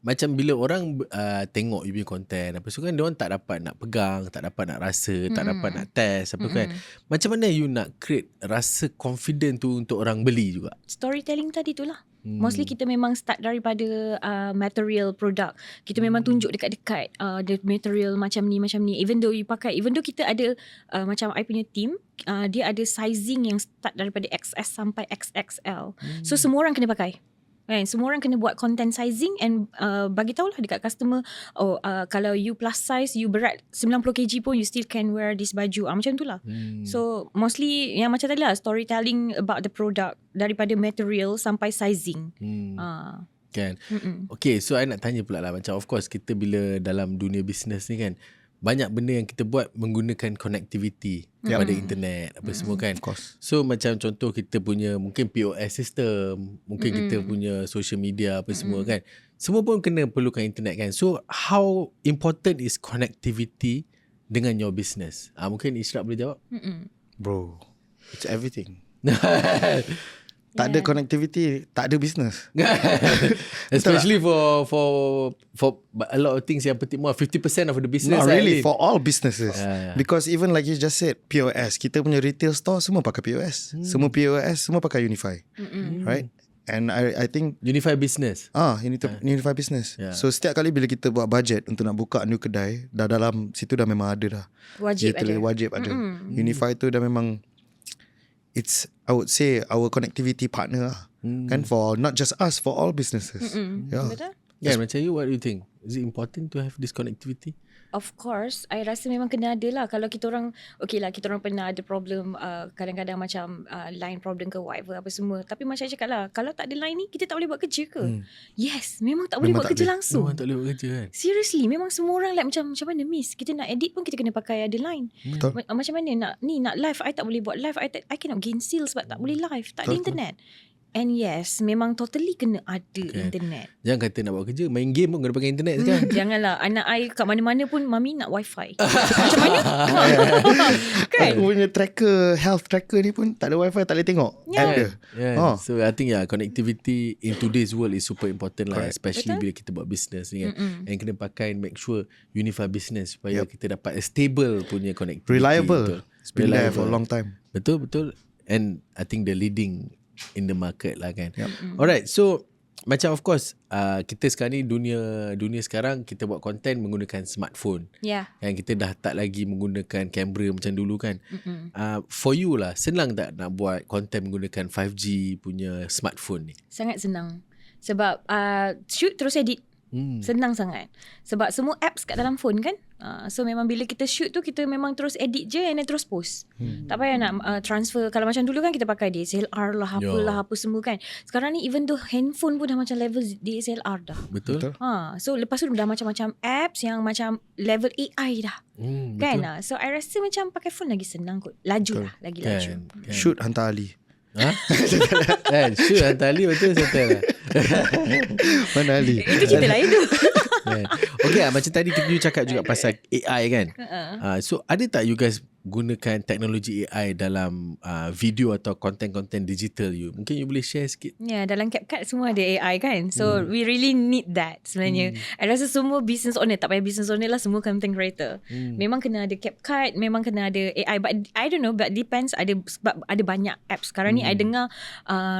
Macam bila orang tengok you punya content apa so kan, diorang tak dapat nak pegang, tak dapat nak rasa, tak dapat nak test apa kan. Macam mana you nak create rasa confident tu untuk orang beli juga? Storytelling tadi tu lah. Mostly kita memang start daripada material product. Kita memang tunjuk dekat-dekat the material macam ni. Even though kita ada macam I punya team, dia ada sizing yang start daripada XS sampai XXL. So semua orang kena pakai. Kan? Semua orang kena buat content sizing and bagi tahulah dekat customer, kalau you plus size, you berat 90 kg pun you still can wear this baju. Macam tu lah. So mostly yang macam tadi lah, storytelling about the product daripada material sampai sizing. Kan. Okay, so I nak tanya pula lah, macam of course kita bila dalam dunia bisnes ni kan, banyak benda yang kita buat menggunakan connectivity pada internet apa semua kan. So macam contoh kita punya mungkin POS system, mungkin kita punya social media apa semua kan, semua pun kena perlukan internet kan. So how important is connectivity dengan your business? Mungkin Ishraq boleh jawab. Bro, it's everything. Tak ada connectivity, tak ada business. Especially for a lot of things yang Petit Moi, 50% of the business. Not really, for all businesses. Because even like you just said, POS, kita punya retail store semua pakai POS. Semua POS, semua pakai Unifi. Right? And I think Unifi Business. Unifi Business. So setiap kali bila kita buat budget untuk nak buka new kedai, dah dalam situ dah memang ada dah. Wajib ada. Unifi tu dah memang, it's, I would say, our connectivity partner lah. Kan, for not just us, for all businesses. Betul? Macam you, what do you think? Is it important to have this connectivity? Of course, I rasa memang kena ada lah. Kalau kita orang, okay lah, kita orang pernah ada problem, kadang-kadang macam line problem ke whatever apa semua. Tapi macam saya cakap lah, kalau tak ada line ni, kita tak boleh buat kerja ke? Yes, memang tak boleh buat kerja langsung. Memang tak boleh buat kerja kan? Seriously, memang semua orang like macam mana miss? Kita nak edit pun kita kena pakai ada line. Macam mana nak live, I tak boleh buat live. I cannot gain sales sebab tak boleh live, tak ada internet. And yes, memang totally kena ada internet. Jangan kata nak buat kerja, main game pun kena pakai internet sekarang. Janganlah, anak I kat mana-mana pun mami nak wifi. Macam mana? Kan? Aku punya tracker, health tracker ni pun tak ada wifi, tak boleh tengok. App dia. So I think connectivity in today's world is super important lah, especially bila kita buat business ni kan. And kena pakai, make sure Unifi Business supaya kita dapat a stable punya connectivity. Reliable. It's been there for a long time. Betul. And I think the leading in the market lah kan. Alright, so macam of course kita sekarang ni dunia sekarang kita buat content menggunakan smartphone. Kan kita dah tak lagi menggunakan kamera macam dulu kan. For you lah, senang tak nak buat content menggunakan 5G punya smartphone ni? Sangat senang. Sebab shoot terus edit. Senang sangat. Sebab semua apps kat dalam phone kan. So memang bila kita shoot tu, kita memang terus edit je and then terus post. Tak payah nak transfer. Kalau macam dulu kan kita pakai DSLR lah, apalah, apa semua kan. Sekarang ni even though handphone pun dah macam level DSLR dah. Betul. So lepas tu dah macam-macam apps yang macam level AI dah. Kan? So I rasa macam pakai phone lagi senang kot. Laju lah. Lagi laju. Shoot hantar Ali. Shoot hantar Ali betul settle lah. Mana Ali? Itu cerita lain tu. Okay, macam tadi kita cakap juga pasal AI kan. So ada tak you guys gunakan teknologi AI dalam video atau konten-konten digital you? Mungkin you boleh share sikit. Dalam CapCut semua ada AI kan. So we really need that sebenarnya. I rasa semua business owner, tak payah business owner lah, semua content creator. Memang kena ada CapCut, memang kena ada AI. But I don't know, but depends. Sebab ada banyak apps. Sekarang ni I dengar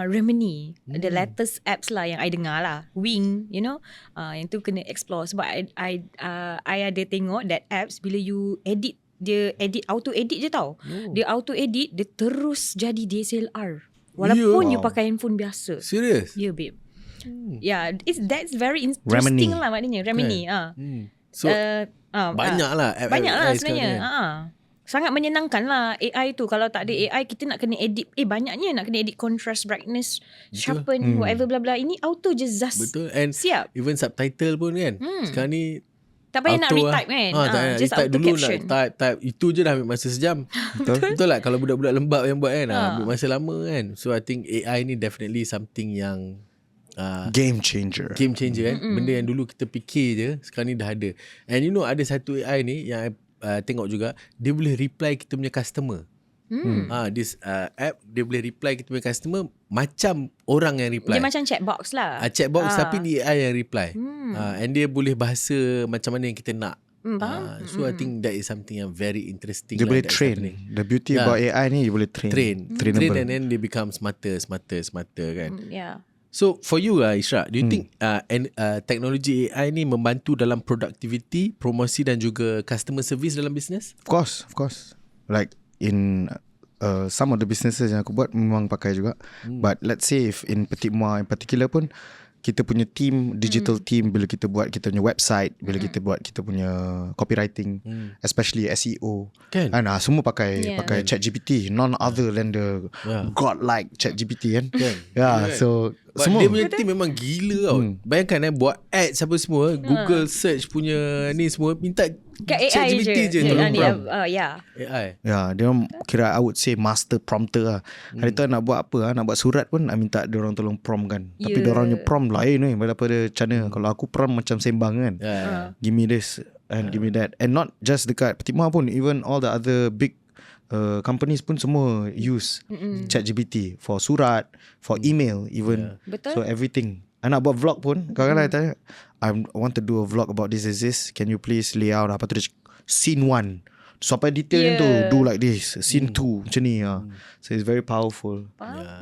Remini, the latest apps lah yang I dengar lah. Wing, you know. Yang tu kena explore. Sebab I ada tengok that apps bila you edit, dia auto edit je tau. Dia auto edit, dia terus jadi DSLR walaupun you pakai handphone biasa. Serius? Ya, babe. That's very interesting lah maknanya. Remini. So banyak lah sebenarnya. Sangat menyenangkan lah AI tu. Kalau tak ada AI, kita nak kena edit. Banyaknya nak kena edit contrast, brightness, sharpen, whatever bla bla. Ini auto je zas. Betul. And siap. Even subtitle pun kan. Sekarang ni tak payah nak retype kan. Just auto dulu caption. Nak type itu je dah ambil masa sejam. Betul lah. Kalau budak-budak lembab yang buat kan, ambil masa lama kan. So I think AI ni definitely something yang game changer kan. Benda yang dulu kita fikir je, sekarang ni dah ada. And you know, ada satu AI ni yang tengok juga, dia boleh reply kita punya customer. This app, dia boleh reply kita punya customer macam orang yang reply. Dia macam chatbox lah. Chatbox tapi dia AI yang reply. And dia boleh bahasa macam mana yang kita nak. So I think that is something yang very interesting. Dia boleh train. The beauty about AI ni, dia boleh train and then they become smarter kan. So for you Ishraq, do you think teknologi AI ni membantu dalam productivity, promosi dan juga customer service dalam business? Of course. Like in some of the businesses yang aku buat memang pakai juga. But let's say if in Petit Moi in particular pun, kita punya team, digital team, bila kita buat kita punya website, bila kita buat kita punya copywriting, especially SEO kan, semua pakai ChatGPT, none other than the godlike ChatGPT kan. So but semua dia punya team memang gila tau. Bayangkan buat ads apa semua, Google search punya ni semua minta ChatGPT je tolong prompt. AI. Dia kira I would say master prompter lah. Hari tu nak buat apa, nak buat surat pun I minta dia orang tolong prompt kan. Tapi dia orangnya prompt lain ni daripada macam kalau aku prompt macam sembang kan. Give me this and give me that. And not just dekat Petit Moi pun, even all the other big companies pun semua use ChatGPT for surat, for email even. Betul. So everything. I nak buat vlog pun, kadang-kadang I tanya, I want to do a vlog about this. Can you please lay out apa tu, scene 1 sampai detail tu, do like this, scene 2 macam ni. So it's very powerful.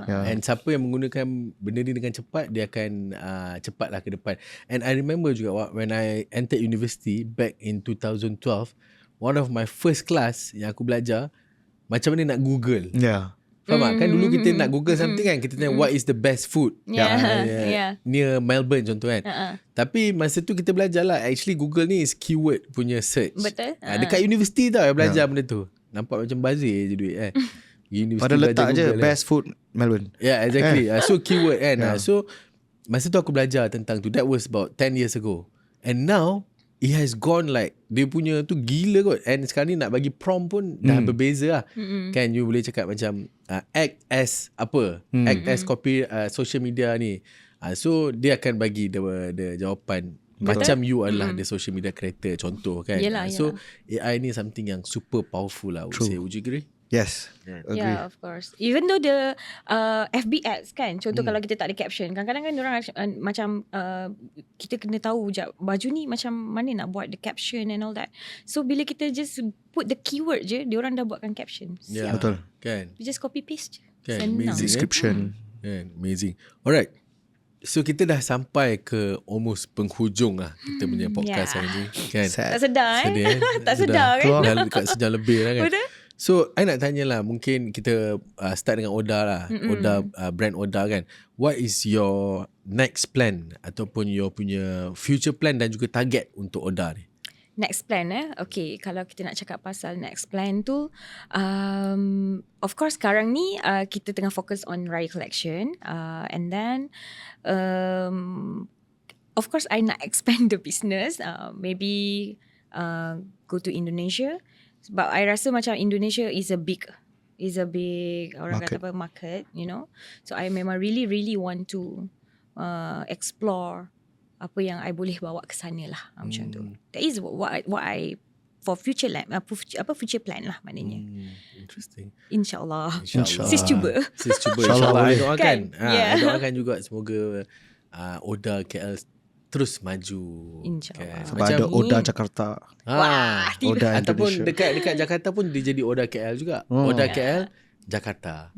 And siapa yang menggunakan benda ni dengan cepat, dia akan cepatlah ke depan. And I remember juga when I entered university back in 2012, one of my first class yang aku belajar macam mana nak Google. Faham tak? Kan dulu kita nak Google something kan, kita tanya what is the best food near Melbourne contoh kan. Tapi masa tu kita belajar lah, actually Google ni is keyword punya search. Betul. Dekat universiti tau belajar benda tu. Nampak macam bazir je duit kan. Padahal letak je best food Melbourne. Exactly. So keyword kan. So masa tu aku belajar tentang tu. That was about 10 years ago. And now it has gone like dia punya tu gila kot, and sekarang ni nak bagi prompt pun dah berbeza lah. Kan you boleh cakap macam act as apa, act as copy social media ni. So dia akan bagi the jawapan macam you adalah the social media creator contoh kan. Yelah, So AI ni something yang super powerful lah, I would say. Would you agree? Yes, agree. Yeah, of course. Even though the FB ads kan, contoh kalau kita tak ada caption, kadang-kadang kan orang macam kita kena tahu je baju ni macam mana nak buat the caption and all that. So bila kita just put the keyword je, diorang dah buatkan caption. Yeah. Siap. Betul. Kan? We just copy paste je. Kan, Senang. amazing. Description. Kan, amazing. Alright. So kita dah sampai ke almost penghujung lah kita punya podcast hari ni. Kan? Tak sedar Sedih, Tak sedar kan? Dah dekat sejam lebih lah kan. Betul? So I nak tanya lah, mungkin kita start dengan ODDA lah. ODDA, brand ODDA kan. What is your next plan ataupun your punya future plan dan juga target untuk ODDA ni? Next plan Okay, kalau kita nak cakap pasal next plan tu, of course sekarang ni kita tengah fokus on Raya Collection, and then of course I nak expand the business, maybe go to Indonesia. Sebab I rasa macam Indonesia is a big orang kata apa, market, you know. So I memang really want to explore apa yang I boleh bawa ke sana lah, macam tu. That is what I for future future plan lah maknanya. Interesting. InsyaAllah. InsyaAllah. Sis cuba. InsyaAllah. I doakan. Kan? I doakan juga semoga ODDA KL terus maju. InsyaAllah. Sebab ada ODDA Jakarta. Wah, ODDA Ataupun Indonesia. dekat Jakarta pun dia jadi ODDA KL juga. ODDA KL Jakarta.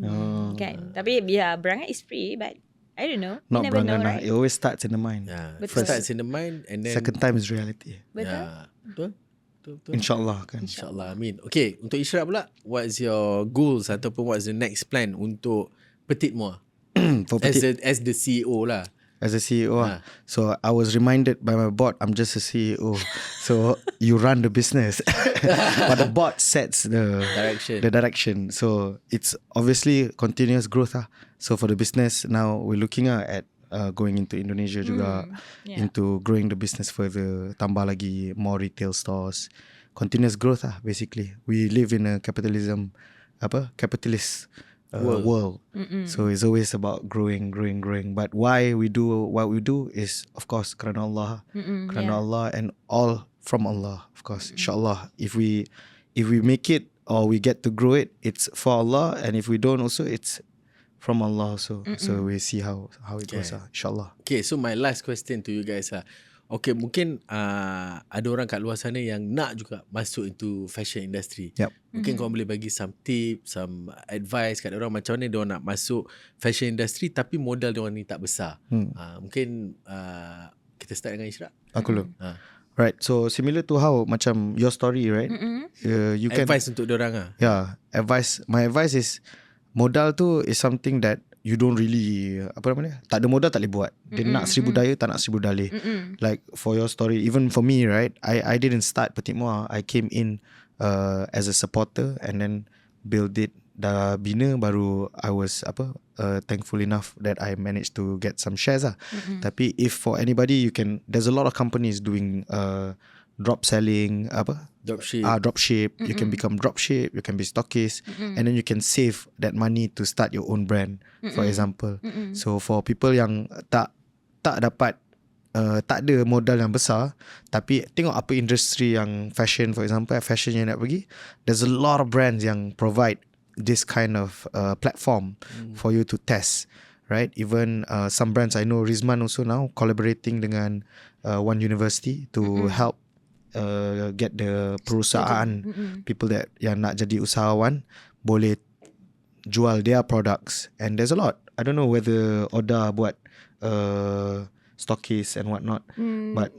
Kan. Tapi Berangan is free, but I don't know. Not You never know, Berangan. right? It always starts in the mind. Betul. Starts in the mind and then Second time is reality. Betul? Betul. InsyaAllah kan. InsyaAllah, amin. Okay, untuk Ishraq pula, what is your goals ataupun what is the next plan untuk Petit Moi? For Petit, As the CEO lah. as a CEO, so I was reminded by my board, I'm just a CEO. So you run the business, but the board sets the direction. So it's obviously continuous growth. So for the business now, we're looking at going into Indonesia juga, into growing the business further, tambah lagi more retail stores, continuous growth basically. We live in a capitalist world. So it's always about growing. But why we do what we do is, of course, kerana Allah, Allah, and all from Allah, of course. InsyaAllah, if we make it or we get to grow it, it's for Allah, and if we don't, also it's from Allah. So we see how it goes. InsyaAllah. Okay, so my last question to you guys lah. Okay, mungkin ada orang kat luar sana yang nak juga masuk into fashion industry. Mungkin korang boleh bagi some tips, some advice kat orang macam mana diorang nak masuk fashion industry tapi modal diorang ni tak besar. Mungkin kita start dengan Ishraq. Aku dulu. Right, so similar to how macam your story, right? You can Advice untuk diorang lah. Yeah, my advice is, modal tu is something that you don't really, tak ada modal tak boleh buat. Dia nak 1000 daya, tak nak 1000 dalih. Like for your story, even for me, right, I didn't start Petit Moi. I came in as a supporter and then build it. Dah bina baru I was thankful enough that I managed to get some shares lah. Tapi if for anybody, there's a lot of companies doing drop selling, dropship. You can become dropship, you can be stockist, and then you can save that money to start your own brand, for example. So for people yang tak dapat, tak ada modal yang besar, tapi tengok apa industri yang fashion, for example, fashion yang nak pergi, there's a lot of brands yang provide this kind of platform for you to test, right? Even some brands, I know Rizman also now collaborating dengan one university to help get the perusahaan, people that yang nak jadi usahawan boleh jual their products. And there's a lot. I don't know whether ODDA buat stockist and whatnot, but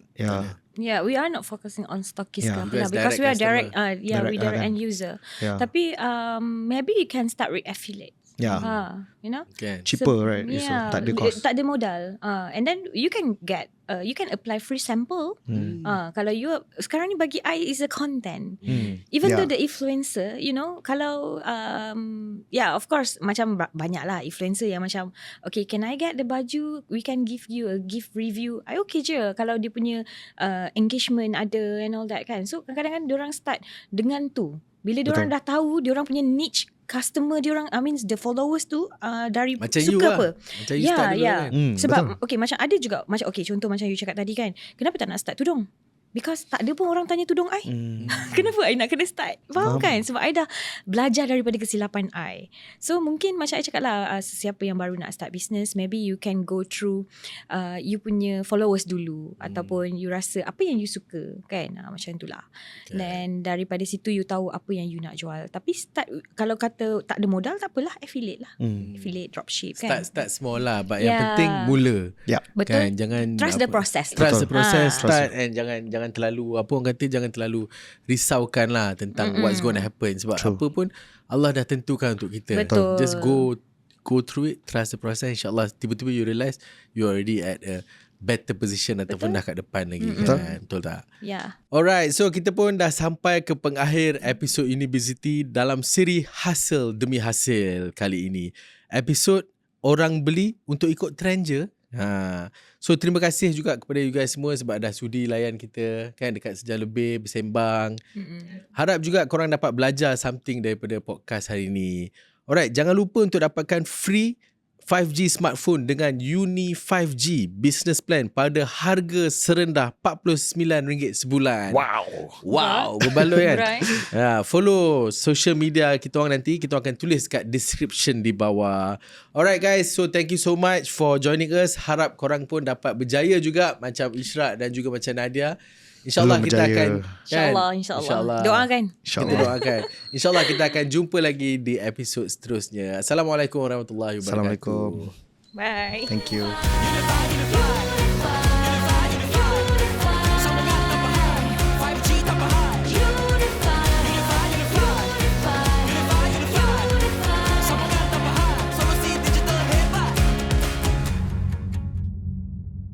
yeah, we are not focusing on stockist because because we are direct customer. we direct end user. Yeah. Tapi maybe you can start with affiliates. Yeah. You know? Kan. Cheaper, right? So, tak ada cost. Tak ada modal. And then you can get you can apply free sample. Kalau you sekarang ni bagi I is a content. Even though the influencer, you know, kalau of course macam banyak lah influencer yang macam okay, can I get the baju, we can give you a gift review. I okay je kalau dia punya engagement ada and all that kan. So kadang-kadang diorang start dengan tu. Bila diorang dah tahu diorang punya niche customer diorang, I mean the followers tu dari Macam suka you lah. apa. Macam you start dulu kan. Sebab okay, macam ada juga macam okay, contoh macam you cakap tadi kan, kenapa tak nak start tudung? Because tak ada pun orang tanya tudung I. Kenapa I nak kena start? Faham kan? Sebab I dah belajar daripada kesilapan I. So mungkin macam I cakap lah, sesiapa yang baru nak start business, maybe you can go through you punya followers dulu. Ataupun you rasa apa yang you suka kan, macam tu lah. Dan daripada situ you tahu apa yang you nak jual. Tapi start, kalau kata tak ada modal tak apalah, affiliate lah. Affiliate, dropship kan. Start small lah, but yang penting mula. Betul. Kan? Jangan Trust the process. Trust the process. Start and jangan terlalu, apa orang kata, jangan terlalu risaukan lah tentang what's going to happen. Sebab apa pun Allah dah tentukan untuk kita. Betul. Just go through it, trust the process. InsyaAllah tiba-tiba you realise you already at a better position ataupun dah kat depan lagi kan. Betul tak? Ya. Alright, so kita pun dah sampai ke pengakhir episod University dalam siri Hasil Demi Hasil kali ini. Episod orang beli untuk ikut trend je. So terima kasih juga kepada you guys semua sebab dah sudi layan kita kan dekat sejam lebih bersembang. Harap juga korang dapat belajar something daripada podcast hari ni. Alright, jangan lupa untuk dapatkan free 5G smartphone dengan Unifi 5G business plan pada harga serendah RM49 sebulan. Wow, berbaloi kan? Follow social media kita orang nanti. Kita akan tulis kat description di bawah. Alright guys, so thank you so much for joining us. Harap korang pun dapat berjaya juga macam Ishraq dan juga macam Nadia. InsyaAllah kita akan InsyaAllah. Doakan. Kita doakan. InsyaAllah kita akan jumpa lagi di episod seterusnya. Assalamualaikum warahmatullahi wabarakatuh. Assalamualaikum. Bye. Thank you. Unifi.